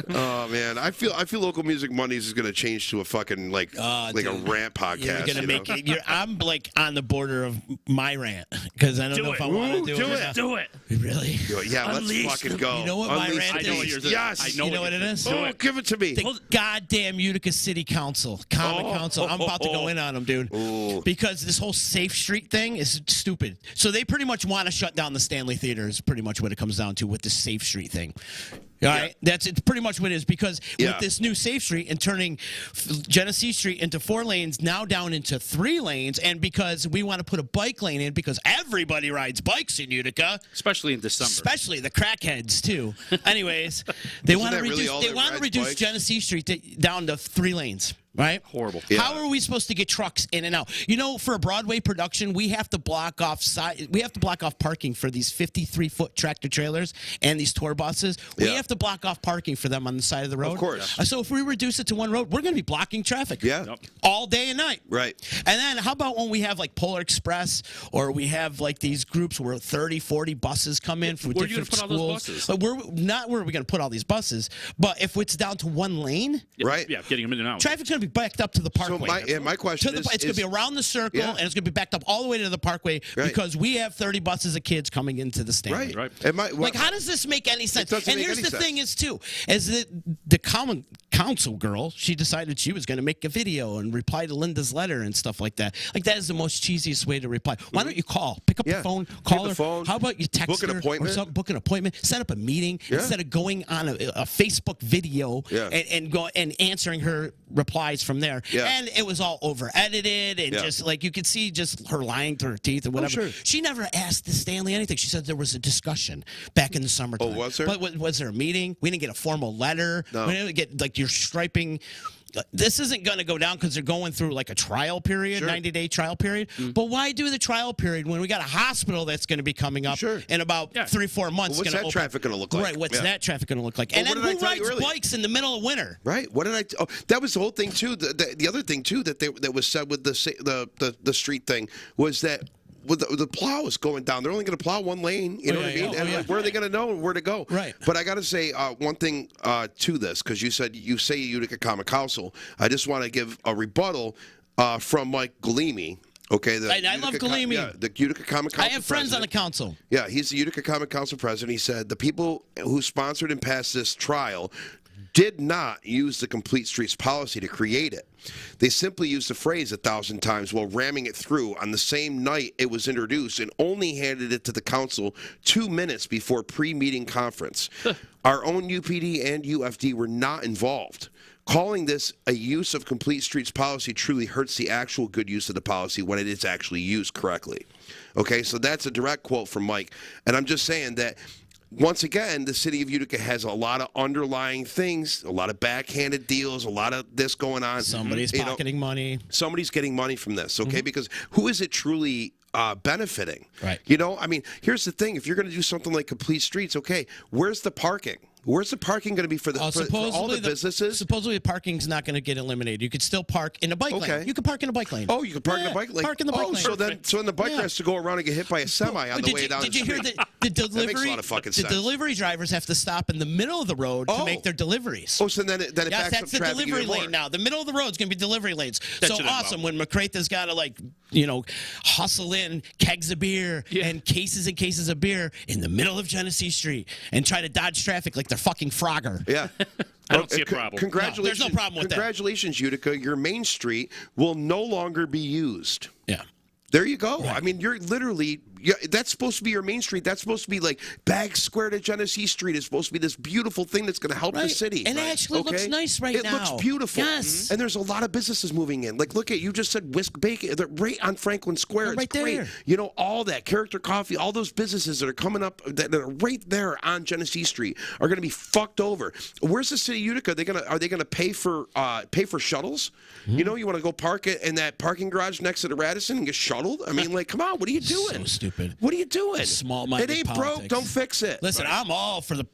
Oh man, I feel Local Music Mondays is going to change to a fucking like a rant podcast. You're gonna make it. I'm like on the border of my rant because I don't know if I want to do it. Do it. Really? Yeah, let's fucking go. You know what my Unleash rant the is? beast. Yes. I know You know what it is? Oh, give it to me. The goddamn Utica City Council, Common Council. I'm about to go in on them, dude. Because this whole Safe Street thing is stupid. So they pretty much want to shut down the Stanley Theater is pretty much what it comes down to with the Safe Street thing. All right, it's pretty much what it is because with this new Safe Street and turning Genesee Street into 4 lanes, now down into 3 lanes, and because we want to put a bike lane in because everybody rides bikes in Utica, Especially in December. especially the crackheads too. Anyways, they want to that really reduce. all They that want to rides reduce bikes? Genesee Street down to 3 lanes. Right? Horrible. Yeah. How are we supposed to get trucks in and out? You know, for a Broadway production, we have to block off parking for these 53-foot tractor trailers and these tour buses. We have to block off parking for them on the side of the road. Of course. So if we reduce it to 1 road, we're going to be blocking traffic. Yeah. Yep. All day and night. Right. And then how about when we have like Polar Express or we have like these groups where 30, 40 buses come in from Where are you different gonna put all schools? those buses? But we're not where are we going to put all these buses, but if it's down to 1 lane, Right. Yeah, getting them in and out. traffic's going to be backed up to the parkway. So my question It's is, going to be around the circle, and it's going to be backed up all the way to the parkway Right. because we have 30 buses of kids coming into the stand. right. And Like, how does this make any sense? doesn't And make here's any the sense. thing is, too, is that the Common Council girl, she decided she was going to make a video and reply to Linda's letter and stuff like that. Like, that is the most cheesiest way to reply. Why don't you call? Pick up the phone, call her. phone, How about you text book an her appointment? or something, book an appointment, set up a meeting instead of going on a Facebook video and answering her replies from there. Yeah. And it was all over edited and just like you could see just her lying through her teeth and whatever. Sure. She never asked the Stanley anything. She said there was a discussion back in the summertime. Oh, was there? But was there a meeting? We didn't get a formal letter. No. We didn't get like your striping. This isn't going to go down because they're going through like a trial period, 90-day trial period. But why do the trial period when we got a hospital that's going to be coming up in about 3 or 4 months? What's that traffic going to look like? Right. What's that traffic going to look like? And then who rides bikes in the middle of winter? Right. What did I? Oh, that was the whole thing too. The other thing too that was said with the street thing was that. With the plow is going down. They're only going to plow 1 lane. You know what I mean? And like, where are they going to know where to go? Right. But I got to say one thing to this because you say Utica Common Council. I just want to give a rebuttal from Mike Galimi. Okay, I love Galimi. The Utica Common Council. I have friends on the council. Yeah, he's the Utica Common Council president. He said the people who sponsored and passed this trial did not use the Complete Streets policy to create it. They simply used the phrase 1,000 times while ramming it through on the same night it was introduced and only handed it to the council 2 minutes before pre-meeting conference. Our own UPD and UFD were not involved. calling this a use of complete streets policy truly hurts the actual good use of the policy when it is actually used correctly. Okay, so that's a direct quote from Mike. And I'm just saying that, once again, the city of Utica has a lot of underlying things, a lot of backhanded deals, a lot of this going on. Somebody's pocketing money. Somebody's getting money from this, okay? Because who is it truly benefiting? Right. You know, I mean, here's the thing. If you're going to do something like complete streets, okay, where's the parking? Where's the parking going to be for for all the businesses? Supposedly the parking's not going to get eliminated. You could still park in a bike lane. You could park in a bike lane. Oh, you can park in a bike lane. Park in the bike lane. So then the biker has to go around and get hit by a semi on the way down. Did you hear the delivery? That makes a lot of fucking sense. The delivery drivers have to stop in the middle of the road to make their deliveries. Oh, so then it backs up that's the traffic delivery even more. lane now. The middle of the road is going to be delivery lanes. That's so awesome when McCrath's got to hustle in kegs of beer and cases and cases of beer in the middle of Genesee Street and try to dodge traffic like they're fucking Frogger. Yeah. I don't see a problem. Congratulations. No, there's no problem with that. Congratulations, Utica. Your main street will no longer be used. Yeah. There you go. Right. I mean, you're literally, that's supposed to be your main street. That's supposed to be like Bag Square to Genesee Street is supposed to be this beautiful thing that's going to help the city. And it actually looks nice now. It looks beautiful. Yes. And there's a lot of businesses moving in. Like, look at, you just said Whisk Bacon. They're right on Franklin Square. They're it's right great. there. You know, all that. Character Coffee, all those businesses that are coming up that are right there on Genesee Street are going to be fucked over. Where's the city of Utica? Are they going to pay for shuttles? You know, you want to go park it in that parking garage next to the Radisson and get shuttled? I mean, like, come on, what are you doing? So stupid. What are you doing? Small-minded It ain't politics. broke. Don't fix it. Listen, I'm all for the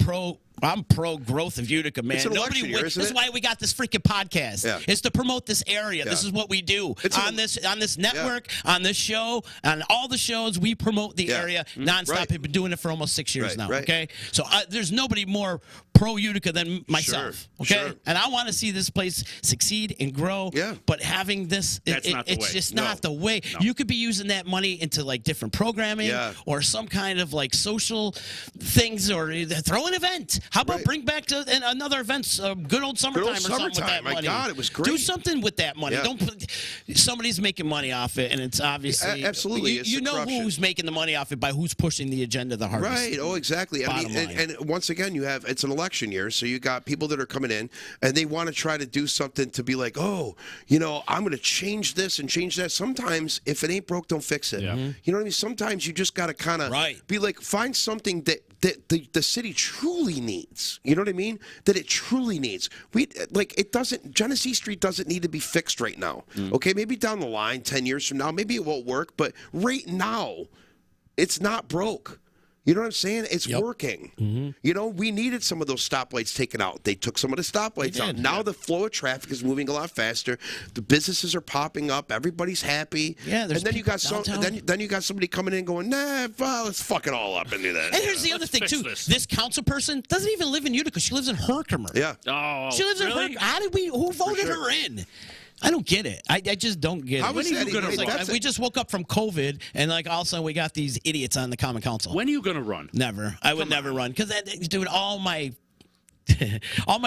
I'm pro growth of Utica, man. It's an election year, isn't This is it? why we got this freaking podcast. Yeah. It's to promote this area. Yeah. This is what we do on this network, Yeah. on this show, on all the shows. We promote the area nonstop. Right. We've been doing it for almost 6 years now. Right. Okay, so there's nobody more pro Utica than myself. Sure. Okay, and I want to see this place succeed and grow. Yeah. But having this, That's not the it's way. just No. not the way. No. You could be using that money into like different programming or some kind of like social things, or throw an event. How about bring back another event, good old summertime or something with that My money. God, it was great. Do something with that money. Yeah. Don't put somebody's making money off it, and it's obviously absolutely. It's you the know corruption. who's making the money off it by who's pushing the agenda the hardest. Right. Oh, exactly. I Bottom mean, line. and once again, it's an election year, so you got people that are coming in and they want to try to do something to be like, oh, you know, I'm going to change this and change that. Sometimes, if it ain't broke, don't fix it. Yeah. You know what I mean? Sometimes you just got to kind of be like, find something that the city truly needs. You know what I mean? That it truly needs. Genesee Street doesn't need to be fixed right now. Okay, maybe down the line, 10 years from now, maybe it won't work, but right now, it's not broke. You know what I'm saying? It's working. You know, we needed some of those stoplights taken out. They took some of the stoplights out. Now the flow of traffic is moving a lot faster. The businesses are popping up. Everybody's happy. Yeah, and then you got then you got somebody coming in going, nah, well, let's fuck it all up and do that. And here's the other thing too. this. This council person doesn't even live in Utica. She lives in Herkimer. Yeah. Oh, She lives in really? Herkimer. Who voted her in? I don't get it. I just don't get How it. is that even- that's We just woke up from COVID, and like all of a sudden we got these idiots on the Common Council. When are you going to run? Never. I would never run because, dude, all my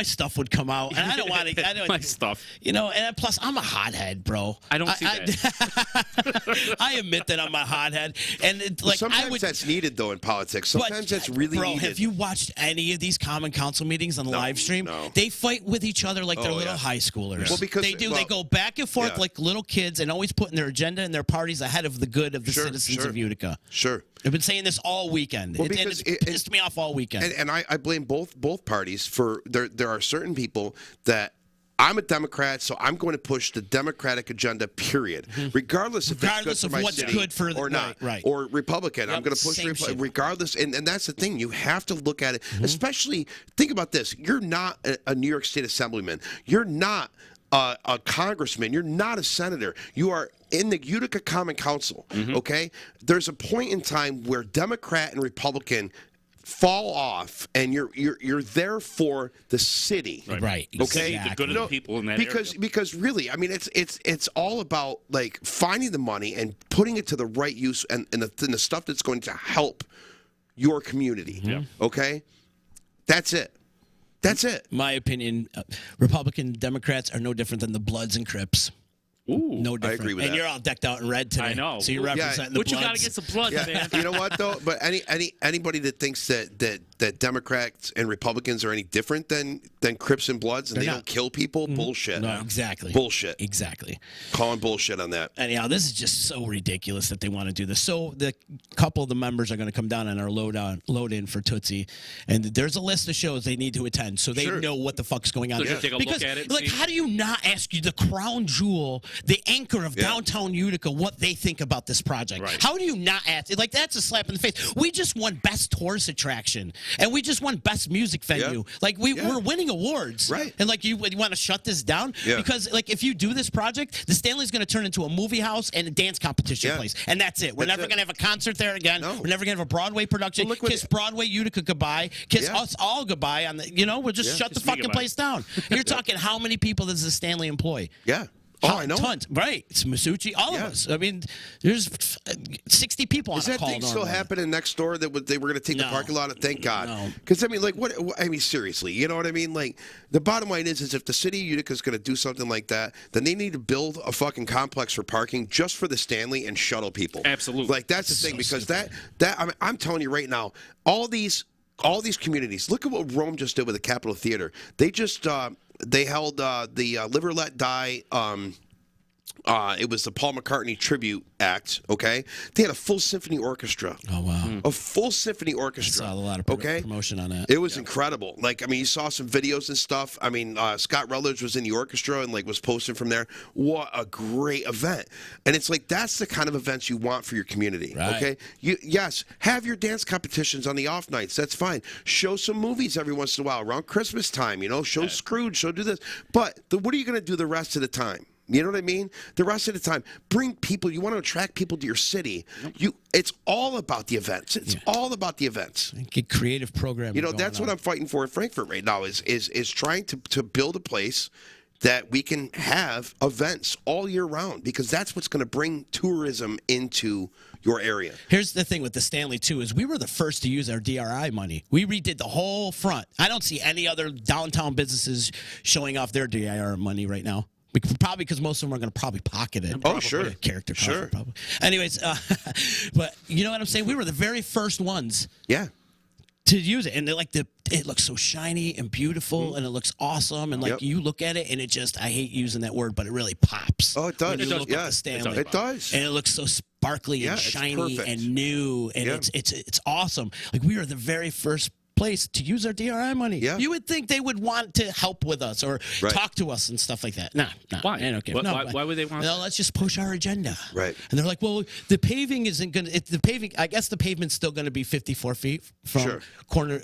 stuff would come out, and I don't want to. My stuff. You know, and plus I'm a hothead, bro. I don't see that. I admit that I'm a hothead, and Sometimes that's needed though in politics. Sometimes that's really bro, needed. have you watched any of these Common Council meetings on the live stream? No. They fight with each other like they're little high schoolers. Well, because they do. They go back and forth like little kids, and always putting their agenda and their parties ahead of the good of the citizens of Utica. Sure. I've been saying this all weekend. Well, and because it's pissed me off all weekend. And I blame both parties for there are certain people that I'm a Democrat, so I'm going to push the Democratic agenda, period. Regardless if it's good for my what's city good for or not. Right. Or Republican. I'm going to push same shit. regardless. And that's the thing. You have to look at it. Especially, think about this. You're not a New York State Assemblyman. You're not a congressman. You're not a senator. You are in the Utica Common Council, okay? There's a point in time where Democrat and Republican fall off, and you're there for the city, right? Okay, The good of the people in that area. Because really, I mean, it's all about like finding the money and putting it to the right use and the stuff that's going to help your community. Okay, that's it. That's it. My opinion, Republican Democrats are no different than the Bloods and Crips. Ooh, No different. agree with and that. you're all decked out in red today. I know. So you're representing the What Bloods. you got against the Bloods, man? You know what though? But anybody that thinks that that Democrats and Republicans are any different than Crips and Bloods, and They're they not. don't kill people. Bullshit. No, exactly. Bullshit. Exactly. Calling bullshit on that. Anyhow, this is just so ridiculous that they want to do this. So the couple of the members are going to come down on our load in for Tootsie, and there's a list of shows they need to attend, so they know what the fuck's going on. So just take a because, look at it and like, see. how do you not ask you the crown jewel, the anchor of downtown Utica, what they think about this project? Right. How do you not ask? Like, that's a slap in the face. We just won best tourist attraction, and we just won best music venue. Like, we're winning awards, right? And like, you want to shut this down because, like, if you do this project, the Stanley's going to turn into a movie house and a dance competition place, and that's it. We're never going to have a concert there again. No. We're never going to have a Broadway production. Well, Kiss Broadway Utica goodbye. Kiss us all goodbye. On the, we'll just shut the fucking place down. You're talking how many people does the Stanley employ? Yeah. Oh, I know. Tons. Right. It's Masucci, all of us. I mean, there's 60 people on Is a that call. thing still happening next door that they were going to take the parking lot? Thank God. No. Because, I mean, like, what? I mean, seriously, you know what I mean? Like, the bottom line is if the city of Utica is going to do something like that, then they need to build a fucking complex for parking just for the Stanley and shuttle people. Absolutely. Like, that's the thing, because I'm telling you right now, all these communities, look at what Rome just did with the Capitol Theater. They just they held the Live or Let Die. It was the Paul McCartney tribute act. Okay, they had a full symphony orchestra. Oh wow, a full symphony orchestra. I saw a lot of promotion on that. It was incredible. Like, I mean, you saw some videos and stuff. I mean, Scott Rutledge was in the orchestra and like was posting from there. What a great event! And it's like that's the kind of events you want for your community. Right. Okay, yes, have your dance competitions on the off nights. That's fine. Show some movies every once in a while around Christmas time. Show Scrooge. Show do this. But what are you going to do the rest of the time? You know what I mean? The rest of the time, bring people. You want to attract people to your city. It's all about the events. It's all about the events. Get creative programming. That's what I'm fighting for in Frankfurt right now. Is trying to build a place that we can have events all year round, because that's what's going to bring tourism into your area. Here's the thing with the Stanley, too, is we were the first to use our DRI money. We redid the whole front. I don't see any other downtown businesses showing off their DIR money right now. Probably because most of them are going to probably pocket it. Oh, sure. Character cost, probably. Anyways, but you know what I'm saying? We were the very first ones. Yeah. To use it, and it looks so shiny and beautiful, and it looks awesome, and you look at it, and it just, I hate using that word, but it really pops. Oh, it does. When you look at the Stanley. It does. And it looks so sparkly and shiny and new, and it's awesome. Like, we are the very first place to use our DRI money. Yeah. You would think they would want to help with us or talk to us and stuff like that. Nah. Why? I don't care. Why would they want? No, let's just push our agenda. Right. And they're like, well, the paving isn't going to. The paving, I guess, the pavement's still going to be 54 feet from corner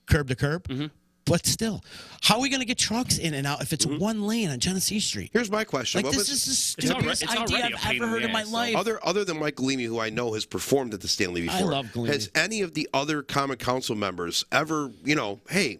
curb to curb. Mm-hmm. But still, how are we going to get trucks in and out if it's one lane on Genesee Street? Here's my question. Like, this is the stupidest idea I've ever heard in my life. Other than Mike Galimi, who I know has performed at the Stanley before, I love Galimi. Has any of the other common council members ever, hey,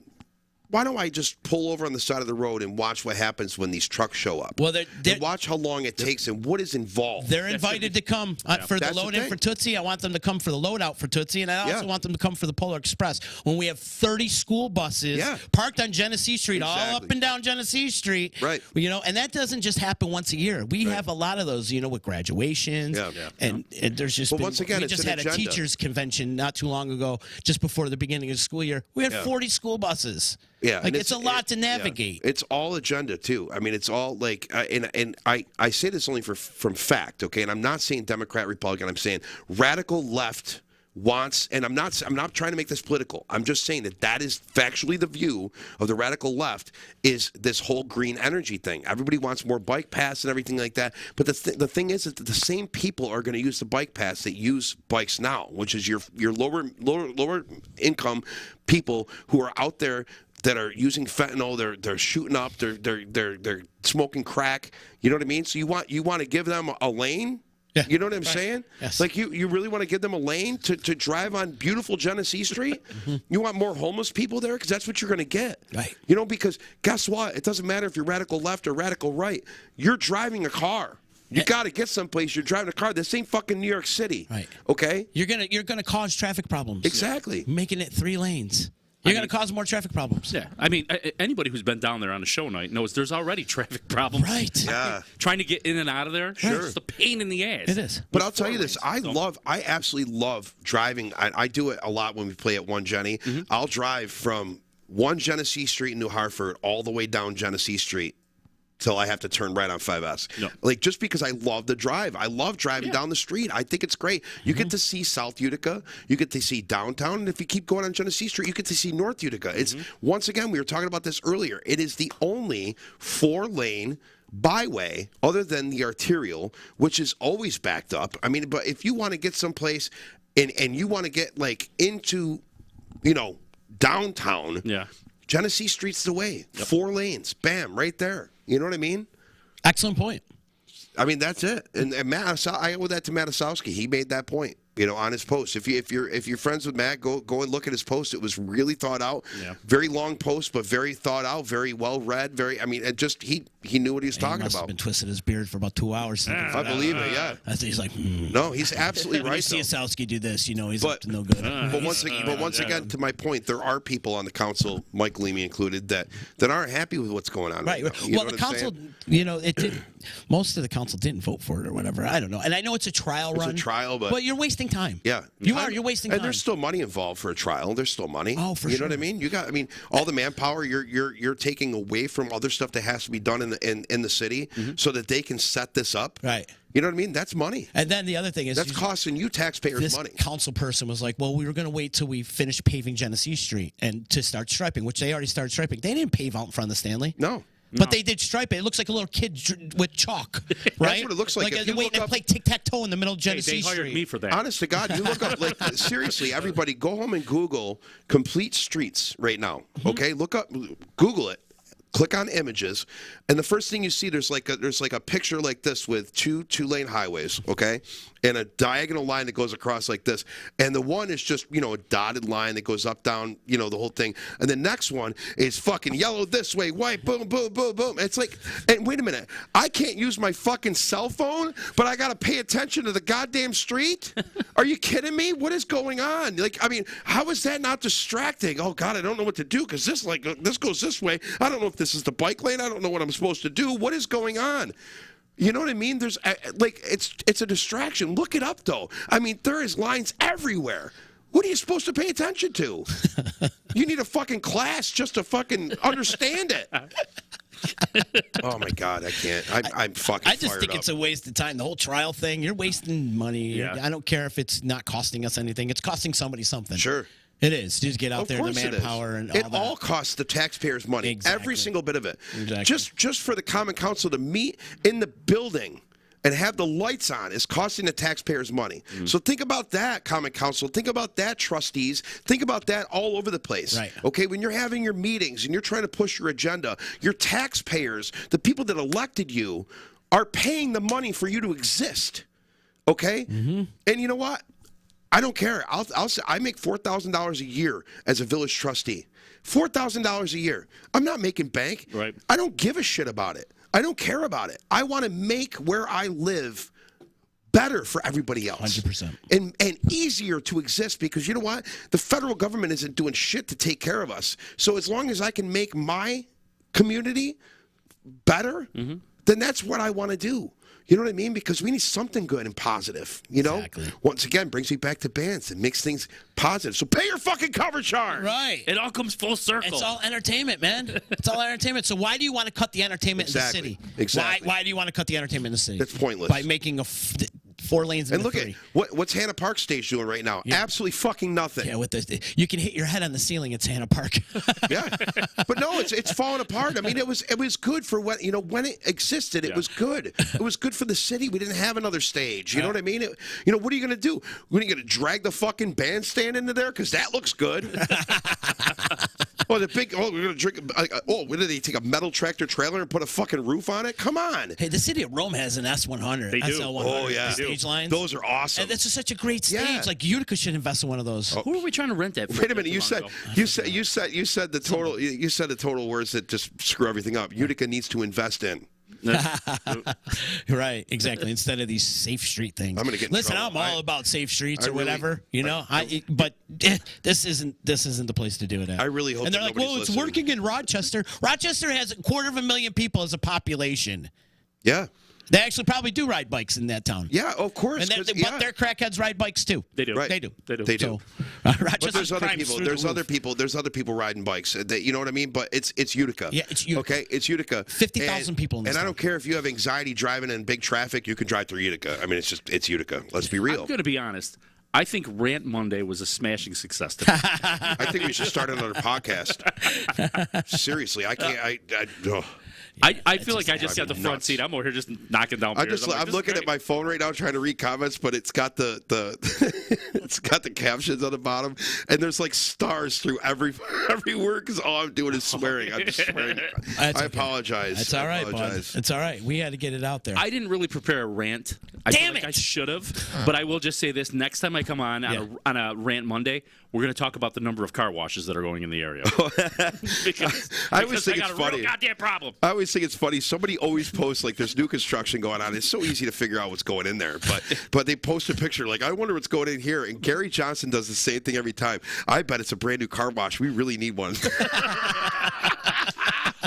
why don't I just pull over on the side of the road and watch what happens when these trucks show up? Well, and watch how long it takes and what is involved. They're invited to come for the load-in for Tootsie. I want them to come for the load-out for Tootsie, and I also want them to come for the Polar Express. When we have 30 school buses parked on Genesee Street, all up and down Genesee Street, right? And that doesn't just happen once a year. We have a lot of those, with graduations, and there's just been, once again, we just had a teachers convention not too long ago, just before the beginning of the school year. We had 40 school buses. Yeah, like it's a lot to navigate. Yeah. It's all agenda too. I mean, it's all like, and I say this only from fact, okay? And I'm not saying Democrat, Republican. I'm saying radical left wants, and I'm not trying to make this political. I'm just saying that is factually the view of the radical left, is this whole green energy thing. Everybody wants more bike paths and everything like that. But the thing is that the same people are going to use the bike paths that use bikes now, which is your lower income people who are out there that are using fentanyl. They're shooting up. They're smoking crack. You know what I mean? So you want to give them a lane. Yeah. You know what I'm saying? Yes. Like you really want to give them a lane to drive on beautiful Genesee Street? You want more homeless people there? Because that's what you're going to get. Right. Because guess what? It doesn't matter if you're radical left or radical right. You're driving a car. You got to get someplace. You're driving a car. This ain't fucking New York City. Right. Okay? You're gonna cause traffic problems. Exactly. Making it 3 lanes. You're going to cause more traffic problems. Yeah, I mean, anybody who's been down there on a show night knows there's already traffic problems. Right. Yeah. Trying to get in and out of there, Sure. it's a pain in the ass. It is. But I'll tell you this, I absolutely love driving. I do it a lot when we play at One Jenny. I'll drive from One Genesee Street in New Hartford all the way down Genesee Street till I have to turn right on 5S. Yep. Like, just because I love the drive. I love driving down the street. I think it's great. You get to see South Utica. You get to see downtown. And if you keep going on Genesee Street, you get to see North Utica. It's, once again, we were talking about this earlier. It is the only 4-lane byway other than the arterial, which is always backed up. I mean, but if you want to get someplace and you want to get, like, into, downtown, Genesee Street's the way. 4 lanes. Bam, right there. You know what I mean? Excellent point. I mean, that's it. And Matt, I owe that to Matisowski. He made that point, on his post. If you're friends with Matt, go and look at his post. It was really thought out. Yeah. Very long post, but very thought out, very well read. He knew what he was talking He must about. have been twisting his beard for about 2 hours. I believe it. Yeah. He's like, No, he's absolutely When right. you see Asowski do this, he's up to no good. But once again, to my point, there are people on the council, Mike Leamy included, that aren't happy with what's going on. Right. Well, the council, it did. Most of the council didn't vote for it or whatever. I don't know. And I know it's a trial run. It's a trial, but you're wasting time. Yeah, you're wasting time. And there's still money involved for a trial. There's still money. Oh, for sure. You know what I mean? All the manpower you're taking away from other stuff that has to be done in the city, so that they can set this up. Right. You know what I mean? That's money. And then the other thing is that's costing you taxpayers money. This council person was like, "Well, we were going to wait till we finish paving Genesee Street and to start striping," which they already started striping. They didn't pave out in front of the Stanley. No. But they did stripe it. It looks like a little kid with chalk, right? That's what it looks like. Like waiting to play tic-tac-toe in the middle of Genesee Street. They hired me for that. Honest to God, you look up, like, seriously, everybody, go home and Google complete streets right now, okay? Look up, Google it. Click on images, and the first thing you see, there's like a picture like this with two-lane highways, okay, and a diagonal line that goes across like this, and the one is just a dotted line that goes up, down, the whole thing, and the next one is fucking yellow this way, white, boom, boom, boom, boom. It's like, and wait a minute, I can't use my fucking cell phone, but I gotta pay attention to the goddamn street? Are you kidding me? What is going on? Like, I mean, how is that not distracting? Oh God, I don't know what to do because this goes this way. I don't know if this is the bike lane. I don't know what I'm supposed to do. What is going on? You know what I mean? There's it's a distraction. Look it up though. I mean, there is lines everywhere. What are you supposed to pay attention to? You need a fucking class just to fucking understand it. Oh my God, I can't. I'm fucking. I just think it's a waste of time. The whole trial thing, you're wasting money. Yeah. I don't care if it's not costing us anything. It's costing somebody something. Sure. It is. Just get out Of there, the course it manpower, is. and all it that. all costs the taxpayers money. Exactly. Every single bit of it. Exactly. Just for the common council to meet in the building and have the lights on is costing the taxpayers money. So think about that, common council. Think about that, trustees. Think about that all over the place. Right. Okay, when you're having your meetings and you're trying to push your agenda, your taxpayers, the people that elected you, are paying the money for you to exist. Okay? And you know what? I don't care. I make $4,000 a year as a village trustee. $4,000 a year. I'm not making bank. Right. I don't give a shit about it. I don't care about it. I want to make where I live better for everybody else. 100%. And easier to exist because you know what? The federal government isn't doing shit to take care of us. So as long as I can make my community better, then that's what I want to do. You know what I mean? Because we need something good and positive, Exactly. Once again, brings me back to bands and makes things positive. So pay your fucking cover charge. Right. It all comes full circle. It's all entertainment, man. It's all entertainment. So why do you want to cut the entertainment in the city? Exactly. Why do you want to cut the entertainment in the city? That's pointless. By making 4 lanes And into look 3. at what's Hannah Park Stage doing right now? Yeah. Absolutely fucking nothing. Yeah, with you can hit your head on the ceiling at Santa Park. Yeah, but no, it's falling apart. I mean, it was good for when it existed. It was good. It was good for the city. We didn't have another stage. You know what I mean? What are you gonna do? What are you gonna drag the fucking bandstand into there? Because that looks good. We're gonna drink. What did they take a metal tractor trailer and put a fucking roof on it? Come on. Hey, the city of Rome has an S100. They do. SL100 Oh yeah, stage lines. Those are awesome. And this is such a great stage. Yeah. Like Utica should invest in one of those. Who are we trying to rent that for? Wait a minute. You said the total. You said the total words that just screw everything up. Utica needs to invest in. Right, exactly. Instead of these safe street things. I'm gonna get in Listen, trouble. I'm all about safe streets or really- whatever, you know. But this isn't the place to do it at. I really hope And they're that like, well, nobody's it's listening. working in Rochester. Rochester has 250,000 people as a population. Yeah. They actually probably do ride bikes in that town. Yeah, of course. And 'cause- but their crackheads ride bikes too. They do. Right. They do. They do. They do. So, But Rochester's there's other crime's people. through There's the other roof. people. There's other people riding bikes. That, you know what I mean? But it's Utica. Yeah, it's Utica. Okay, it's Utica. 50,000 people in this And I town. don't care if you have anxiety driving in big traffic. You can drive through Utica. I mean, it's Utica. Let's be real. I'm going to be honest. I think Rant Monday was a smashing success today. I think we should start another podcast. Seriously, I can't. Oh. I feel like I just got the front nuts. seat. I'm over here just knocking down beers. I'm looking at my phone right now trying to read comments, but it's got the it's got the captions on the bottom, and there's like stars through every word because all I'm doing is swearing. I'm just swearing. That's I okay. apologize. It's all right, I bud. apologize. It's all right. We had to get it out there. I didn't really prepare a rant. I Damn feel like it! I should have, but I will just say this: next time I come on a Rant Monday, we're going to talk about the number of car washes that are going in the area. because I always think got it's a funny. real goddamn problem. I always think it's funny. Somebody always posts like there's new construction going on. It's so easy to figure out what's going in there, but they post a picture like I wonder what's going in here. And Gary Johnson does the same thing every time. I bet it's a brand new car wash. We really need one.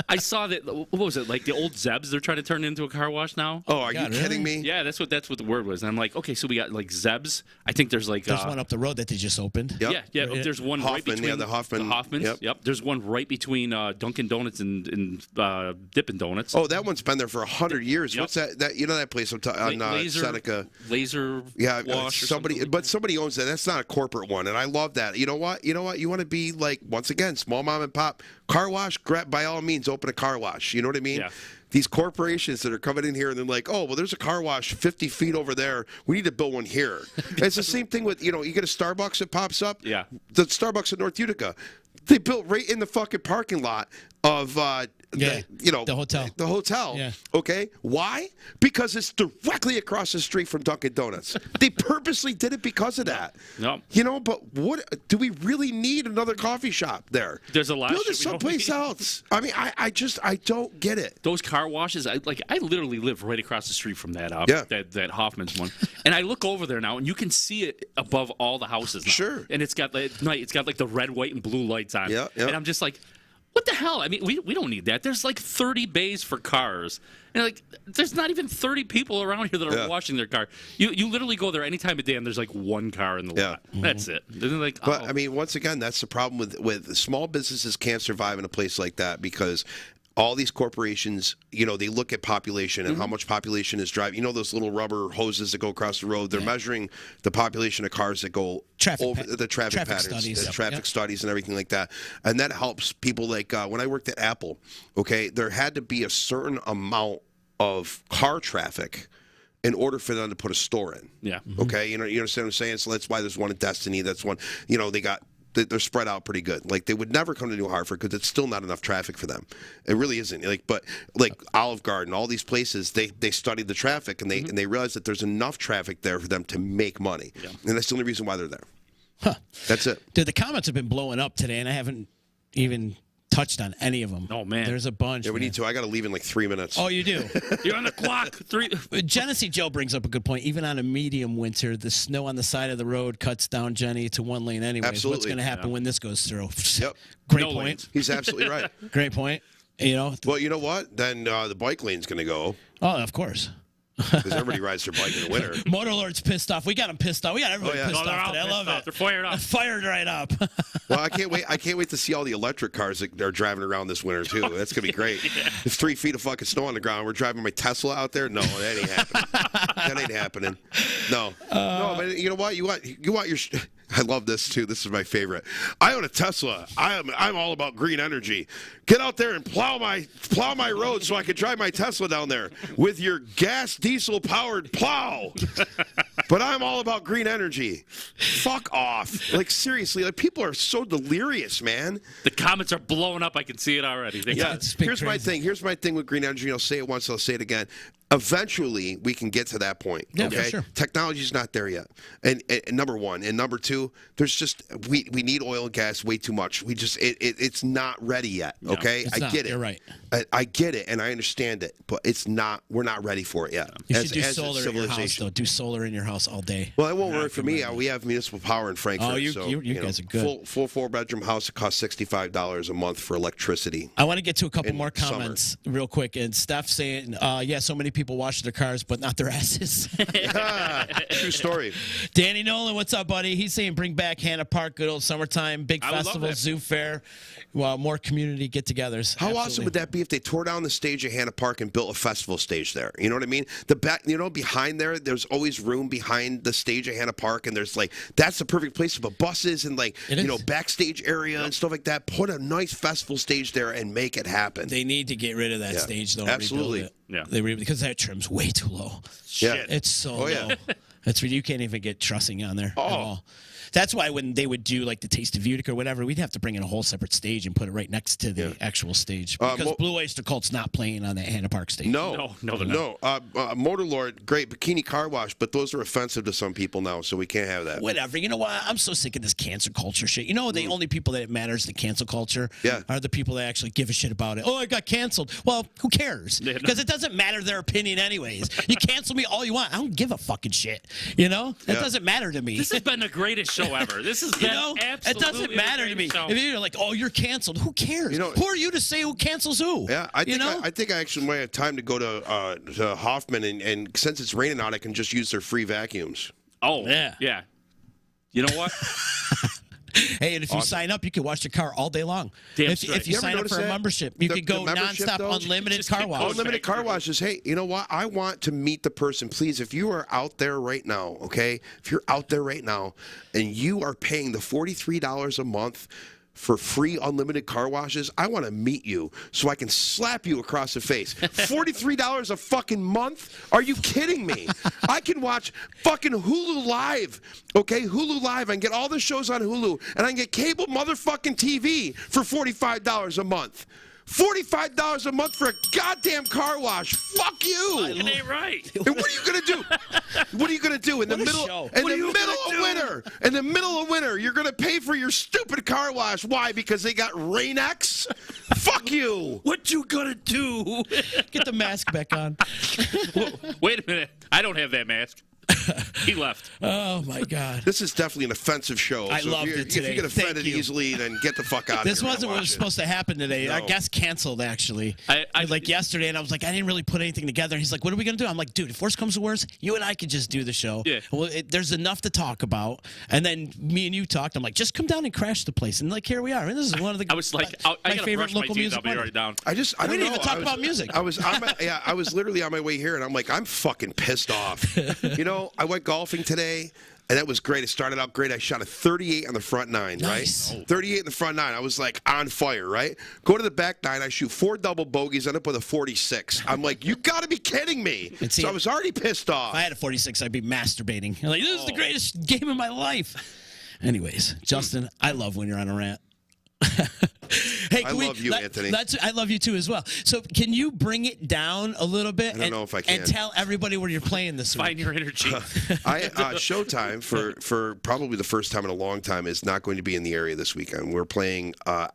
I saw that. What was it? Like the old Zebs? They're trying to turn into a car wash now. Oh, are you God, kidding really? me? Yeah, that's what the word was. And I'm like, okay, so we got like Zebs. I think there's like There's one up the road that they just opened. Yep. Yeah. There's one right Hoffman, between the Hoffman. Hoffmans. Yep. There's one right between Dunkin' Donuts and Dippin' Donuts. Oh, that one's been there for 100 years. Yep. What's that? That you know that place on Seneca? Laser Yeah, wash. Or somebody, something like but somebody owns that. That's not a corporate one, and I love that. You know what? You want to be like once again, small mom and pop car wash. By all means, open a car wash. You know what I mean? Yeah. These corporations that are coming in here and they're like, oh, well, there's a car wash 50 feet over there. We need to build one here. It's the same thing with you get a Starbucks that pops up. Yeah. The Starbucks in North Utica, they built right in the fucking parking lot of the hotel. The hotel. Yeah. Okay. Why? Because it's directly across the street from Dunkin' Donuts. They purposely did it because of that. No. But what do we really need another coffee shop there? There's a lot of Build it shit we don't someplace need. else. I mean, I don't get it. Those car washes, I literally live right across the street from that that Hoffman's one, and I look over there now, and you can see it above all the houses now. Sure. And it's got like the red, white, and blue lights on. Yeah, yeah. And I'm just like, what the hell? I mean, we don't need that. There's like 30 bays for cars. And like, there's not even 30 people around here that are washing their car. You literally go there any time of day, and there's like one car in the lot. That's it. They're like, But I mean, once again, that's the problem with small businesses can't survive in a place like that because all these corporations, they look at population and how much population is driving. Those little rubber hoses that go across the road. They're measuring the population of cars that go over the traffic patterns, studies. the traffic studies, and everything like that. And that helps people. Like when I worked at Apple, okay, there had to be a certain amount of car traffic in order for them to put a store in. Yeah. Okay, you understand what I'm saying? So that's why there's one in Destiny. That's one. They're spread out pretty good. Like they would never come to New Hartford because it's still not enough traffic for them. It really isn't. But Olive Garden, all these places, they studied the traffic and they realized that there's enough traffic there for them to make money. Yeah. And that's the only reason why they're there. Huh. That's it. Dude, the comments have been blowing up today, and I haven't even touched on any of them. Oh, man. There's a bunch. Yeah, we need to. I got to leave in like 3 minutes. Oh, you do? You're on the clock. Genesee Joe brings up a good point. Even on a medium winter, the snow on the side of the road cuts down Jenny to one lane anyways. Absolutely. What's going to happen when this goes through? Yep. Great No point. lanes. He's absolutely right. Great point. Well, you know what? Then the bike lane's going to go Oh, of course. because everybody rides their bike in the winter. Motorlord's pissed off. We got him pissed off. We got everybody pissed they're off all today. I pissed love off. it. They're fired up. Fired right up. Well, I can't wait. I can't wait to see all the electric cars that are driving around this winter too. That's gonna be great. It's 3 feet of fucking snow on the ground. We're driving my Tesla out there. No, that ain't happening. That ain't happening. No, no. But you know what? You want your. I love this too. This is my favorite. I own a Tesla. I'm all about green energy. Get out there and plow my road so I can drive my Tesla down there with your gas diesel powered plow. But I'm all about green energy. Fuck off. Like seriously, like people are so delirious, man. The comments are blowing up. I can see it already. Here's my thing. Here's my thing with green energy. I'll say it once. I'll say it again. Eventually, we can get to that point. Yeah, okay. for sure. Technology's not there yet. And number one, and number two. to. There's just we need oil and gas way too much. We just it's not ready yet. Okay, It's I not. get it. You're right. I get it, and I understand it, but it's not. We're not ready for it yet. You as, should do as a solar in your house, civilization. though. Do solar in your house all day. Well, it won't work for me. We have municipal power in Frankfurt. Oh, you so, guys are good. Full 4-bedroom house. It costs $65 a month for electricity. I want to get to a couple in more comments real quick. And Steph saying, yeah, so many people wash their cars, but not their asses. True story. Danny Nolan, what's up, buddy? He's saying bring back Hannah Park, good old summertime, big I would love festival, that. zoo fair, well, more community get-togethers. How awesome Absolutely. would that be if they tore down the stage at Hannah Park and built a festival stage there? You know what I mean? The back, behind there's always room behind the stage at Hannah Park, and there's that's the perfect place to put buses and It is. backstage area and stuff like that. Put a nice festival stage there and make it happen. They need to get rid of that Yeah. stage, though. Absolutely. And rebuild Yeah. it. Because that trim's way too low. Yeah. It's so Oh, yeah. low. That's what you can't even get trussing on there at Oh. all. That's why when they would do like the Taste of Utica or whatever, we'd have to bring in a whole separate stage and put it right next to the actual stage because Blue Oyster Cult's not playing on that Hannah Park stage. No, they're not. Motorlord, great bikini car wash, but those are offensive to some people now, so we can't have that. Whatever. You know what? I'm so sick of this cancel culture shit. You know, the only people that it matters the cancel culture Yeah. are the people that actually give a shit about it. Oh, I got canceled. Well, who cares? Yeah, no. Because it doesn't matter their opinion anyways. You cancel me all you want. I don't give a fucking shit. You know? It Yeah. doesn't matter to me. This has been the greatest show ever. This has been You know, it absolutely doesn't matter the to me. greatest show. If you're like, oh, you're canceled, who cares? You know- Who are you to say who cancels who? Yeah, I think you know? I think I actually might have time to go to Hoffman, and since it's raining out, I can just use their free vacuums. Oh, Yeah. yeah. You know what? Hey, and if you sign up, you can wash your car all day long. Damn if straight. you You ever sign up notice for a that? membership, you The- can go the membership, nonstop though? unlimited Just car keep wash. going. Unlimited car washes. Hey, you know what? I want to meet the person. Please, if you are out there right now, okay? If you're out there right now and you are paying the $43 a month for free unlimited car washes, I want to meet you so I can slap you across the face. $43 a fucking month? Are you kidding me? I can watch fucking Hulu Live, okay? Hulu Live. I can get all the shows on Hulu, and I can get cable motherfucking TV for $45 a month. $45 a month for a goddamn car wash. Fuck you. It ain't right. And what are you gonna do? What are you gonna do in the What a middle? show. In What the are you middle gonna of winter. In the middle of winter, you're gonna pay for your stupid car wash. Why? Because they got Rain-X? Fuck you. What you gonna do? Get the mask back on. Wait a minute. I don't have that mask. He left. Oh my God. This is definitely an offensive show. I so loved if it today. If you get Thank offended you. easily, then get the fuck out of This here. wasn't what was supposed to happen today. Our No. guest canceled, actually. I- like yesterday, and I was like, I didn't really put anything together. And he's like, what are we going to do? I'm like, dude, if worse comes to worse, you and I could just do the show. Yeah. Well, there's enough to talk about. And then me and you talked. I'm like, just come down and crash the place. And like, here we are. And this is one of the I was like, I my gotta favorite brush my local teeth. music. I'll be Monday. right down. I We don't didn't know. even talk about music. I was literally on my way here, and I'm like, I'm fucking pissed off. I went golfing today, and that was great. It started out great. I shot a 38 on the front nine, Nice. right? 38 in the front nine. I was like on fire, right? Go to the back nine. I shoot 4 double bogeys, end up with a 46. I'm like, you got to be kidding me. And see, So I was already pissed off. If I had a 46, I'd be masturbating. I'm like, this is the greatest game of my life. Anyways, Justin, I love when you're on a rant. Hey, I love you, Anthony. I love you too as well. So, can you bring it down a little bit? I don't know if I can. And tell everybody where you're playing this Find week. your energy. Showtime for probably the first time in a long time is not going to be in the area this weekend. We're playing. I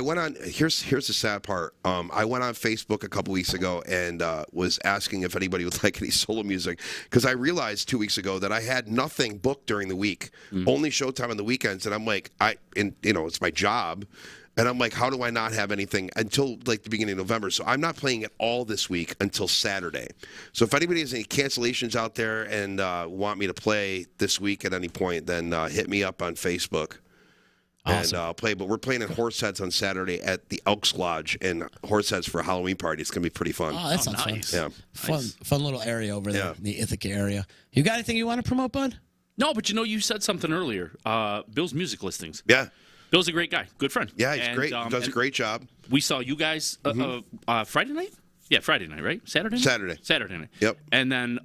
went on. Here's the sad part. I went on Facebook a couple weeks ago and was asking if anybody would like any solo music because I realized 2 weeks ago that I had nothing booked during the week, only Showtime on the weekends, and I'm like, it's my job. And I'm like, how do I not have anything until like the beginning of November? So I'm not playing at all this week until Saturday. So if anybody has any cancellations out there and want me to play this week at any point, then hit me up on Facebook. Awesome. And I'll play. But we're playing at Horseheads on Saturday at the Elks Lodge in Horseheads for a Halloween party. It's going to be pretty fun. Oh, that sounds nice. fun. Yeah. Fun little area over there, Yeah. the Ithaca area. You got anything you want to promote, bud? No, but you said something earlier. Bill's music listings. Yeah. Bill's a great guy, good friend. Yeah, he's And, great. He does a and great job. We saw you guys Friday night? Yeah, Friday night, right? Saturday night? Saturday night. Yep. And then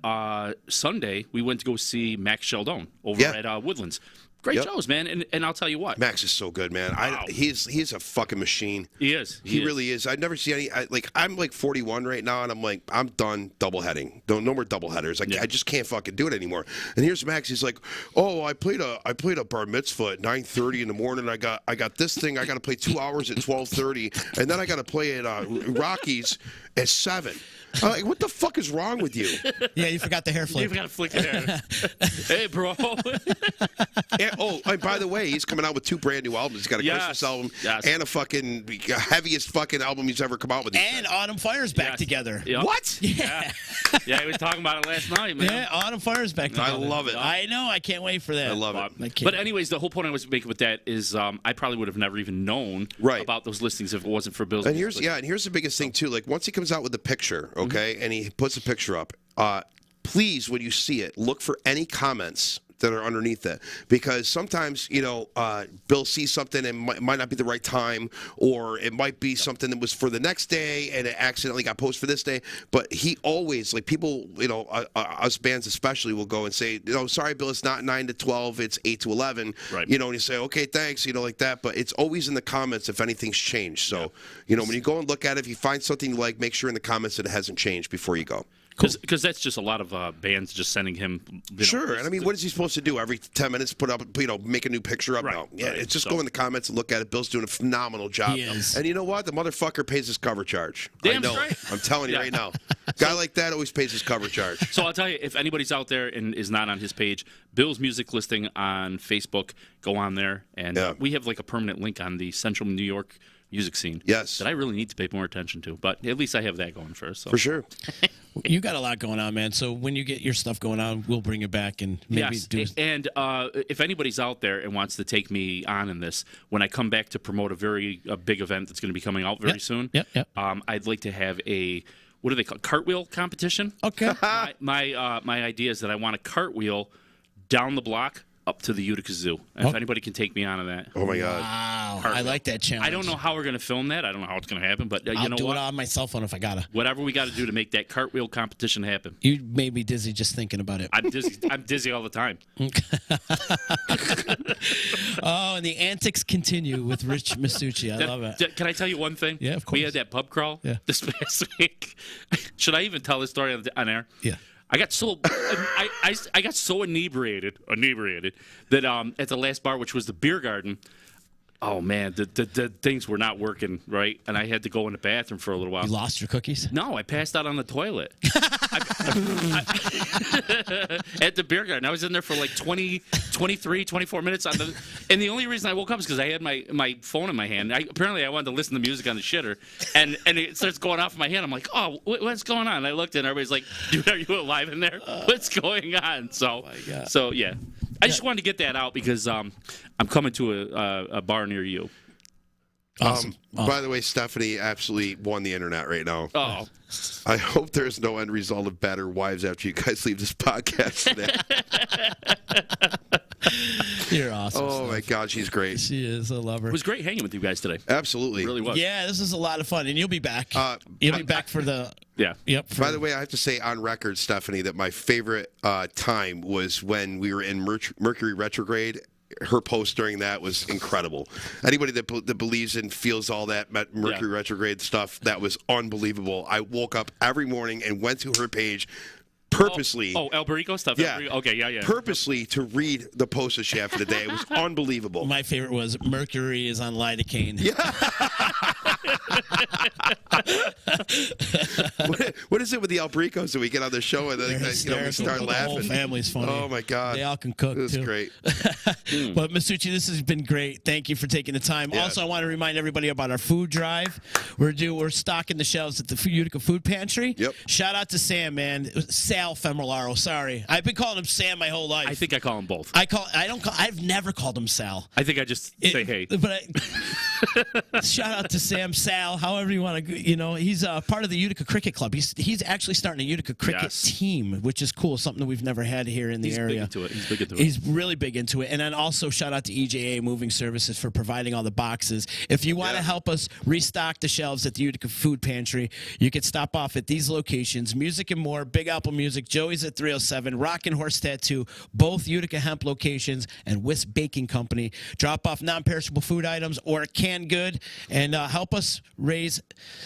Sunday, we went to go see Max Sheldon over Yeah. at Woodlands. Great shows, man. And I'll tell you what. Max is so good, man. Wow. He's a fucking machine. He is. He really is. I've never seen any. I'm like 41 right now, and I'm done doubleheading. No more doubleheaders. I just can't fucking do it anymore. And here's Max. He's like, oh, I played a bar mitzvah at 9:30 in the morning. I got this thing. I got to play 2 hours at 12:30, and then I got to play at Rockies at 7. I'm like, what the fuck is wrong with you? Yeah, you forgot the hair flip. You forgot to flick your hair. Hey, bro. And by the way, he's coming out with 2 brand new albums. He's got a Christmas album and a fucking heaviest fucking album he's ever come out with. And Autumn Fire's back together. Yep. What? Yeah, he was talking about it last night, man. Yeah, Autumn Fire's back together. I love it. I know. I can't wait for that. I love it. But anyways, the whole point I was making with that is I probably would have never even known about those listings if it wasn't for Bill's. And here's the biggest thing too. Like once he comes out with the picture, okay, and he puts a picture up, please, when you see it, look for any comments that are underneath it, because sometimes Bill sees something and might not be the right time, or it might be something that was for the next day and it accidentally got posted for this day. But he always, like, people, us bands especially, will go and say, sorry, Bill, it's not 9 to 12, it's 8 to 11. Right. And you say, okay, thanks, like that. But it's always in the comments if anything's changed. So when you go and look at it, if you find something you like, make sure in the comments that it hasn't changed before you go. Because that's just a lot of bands just sending him. Sure, and I mean, what is he supposed to do? Every 10 minutes, put up, make a new picture up? Right. No, it's just go in the comments and look at it. Bill's doing a phenomenal job. He is. And you know what? The motherfucker pays his cover charge. Damn I know. straight. I'm telling you right now. Guy like that always pays his cover charge. So I'll tell you, if anybody's out there and is not on his page, Bill's music listing on Facebook, go on there, and we have like a permanent link on the Central New York music scene. Yes. That I really need to pay more attention to, but at least I have that going first. So. For sure. You got a lot going on, man. So when you get your stuff going on, we'll bring it back and maybe do. And if anybody's out there and wants to take me on in this, when I come back to promote a big event that's going to be coming out very soon, I'd like to have a, what do they call it, cartwheel competition? Okay. My idea is that I want a cartwheel down the block up to the Utica Zoo. If anybody can take me on to that. Oh, my God. Wow. Cartwheel. I like that challenge. I don't know how we're going to film that. I don't know how it's going to happen, but I'll you know do what? it on my cell phone if I gotta. Whatever we got to do to make that cartwheel competition happen. You made me dizzy just thinking about it. I'm dizzy all the time. Oh, and the antics continue with Rich Masucci. I love it. Can I tell you one thing? Yeah, of course. We had that pub crawl this past week. Should I even tell this story on air? Yeah. I got so I got so inebriated that at the last bar, which was the beer garden. Oh man, the things were not working right, and I had to go in the bathroom for a little while. You lost your cookies? No, I passed out on the toilet at the beer garden. I was in there for like 23, 24 minutes and the only reason I woke up is because I had my phone in my hand. Apparently I wanted to listen to music on the shitter, and it starts going off in my hand. I'm like, oh, what's going on? And I looked and everybody's like, dude, are you alive in there? What's going on? So yeah. I just wanted to get that out because I'm coming to a bar near you. Awesome. By the way, Stephanie absolutely won the internet right now. Oh. I hope there's no end result of battered wives after you guys leave this podcast today. You're awesome. Oh, my God, she's great. She is. I love her. It was great hanging with you guys today. Absolutely. It really was. Yeah, this is a lot of fun, and you'll be back. You'll be back for the... Yeah. Yep. By the way, I have to say on record, Stephanie, that my favorite time was when we were in Mercury retrograde. Her post during that was incredible. Anybody that believes and feels all that Mercury retrograde stuff, that was unbelievable. I woke up every morning and went to her page purposely. Oh, El Perico stuff? Yeah. Okay, yeah. Purposely to read the post that she had for the day. It was unbelievable. My favorite was Mercury is on lidocaine. Yeah. What is it with the Albricos that we get on the show and then, we start laughing? The whole family's funny. Oh, my God. They all can cook, This is great. But, Masucci, this has been great. Thank you for taking the time. Yeah. Also, I want to remind everybody about our food drive. We're stocking the shelves at the Utica Food Pantry. Yep. Shout out to Sam, man. Sal Femolaro, sorry. I've been calling him Sam my whole life. I think I call them both. I've never called him Sal. I think I just say hey. But Shout out to Sam Sal, however you want to, he's part of the Utica Cricket Club. He's actually starting a Utica cricket team, which is cool, something that we've never had here in the area. He's big into it. He's really big into it. And then also shout out to EJA Moving Services for providing all the boxes. If you want to help us restock the shelves at the Utica Food Pantry, you can stop off at these locations: Music and More, Big Apple Music, Joey's at 307, Rockin' Horse Tattoo, both Utica Hemp locations, and Wisp Baking Company. Drop off non-perishable food items or canned good, and help us raise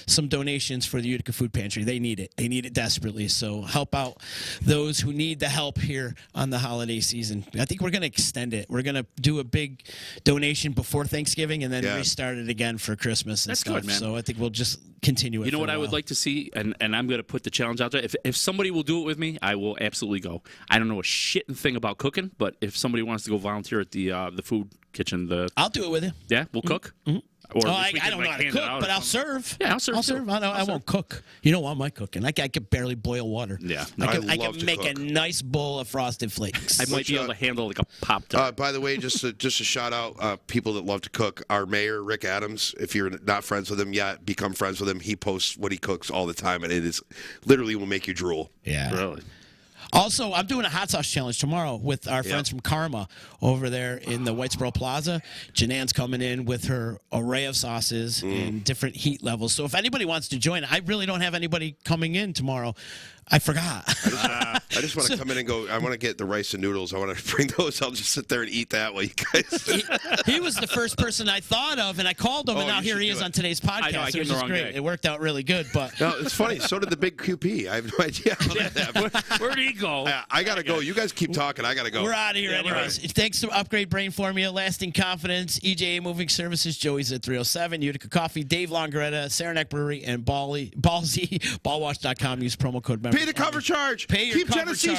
some donations for the Utica Food Pantry. They need it. They need it desperately. So help out those who need the help here on the holiday season. I think we're going to extend it. We're going to do a big donation before Thanksgiving and then restart it again for Christmas and stuff. Good, man. So I think we'll just continue it. You know what I while. would like to see, and I'm going to put the challenge out there. If somebody will do it with me, I will absolutely go. I don't know a shit thing about cooking, but if somebody wants to go volunteer at the food kitchen, I'll do it with you. Yeah, we'll cook. Mm-hmm. Or I don't know how to cook, but I'll serve. Yeah, I'll serve. I'll serve. I won't cook. You don't want my cooking. I can barely boil water. Yeah. I can make a nice bowl of Frosted Flakes. I might be able to handle like a Pop-Tart. By the way, just a shout out, people that love to cook. Our mayor, Rick Adams, if you're not friends with him yet, become friends with him. He posts what he cooks all the time, and it is literally will make you drool. Yeah. Really? Also, I'm doing a hot sauce challenge tomorrow with our friends from Karma over there in the Whitesboro Plaza. Janan's coming in with her array of sauces and different heat levels. So if anybody wants to join, I really don't have anybody coming in tomorrow. I forgot. I just want to come in and go, I want to get the rice and noodles. I want to bring those. I'll just sit there and eat that while you guys. He was the first person I thought of, and I called him, and now here he is on today's podcast. I know, I it was just great. It worked out really good. But No, it's funny. So did the big QP. I have no idea how that happened. Where'd he go? I got to go. You guys keep talking. I got to go. We're out of here anyways. Thanks to Upgrade Brain Formula, Lasting Confidence, EJA Moving Services, Joey's at 307, Utica Coffee, Dave Longaretta, Saranac Brewery, and Ballsy, ballwash.com. Use promo code member. Pay the cover charge. Pay your Keep cover Genesee charge.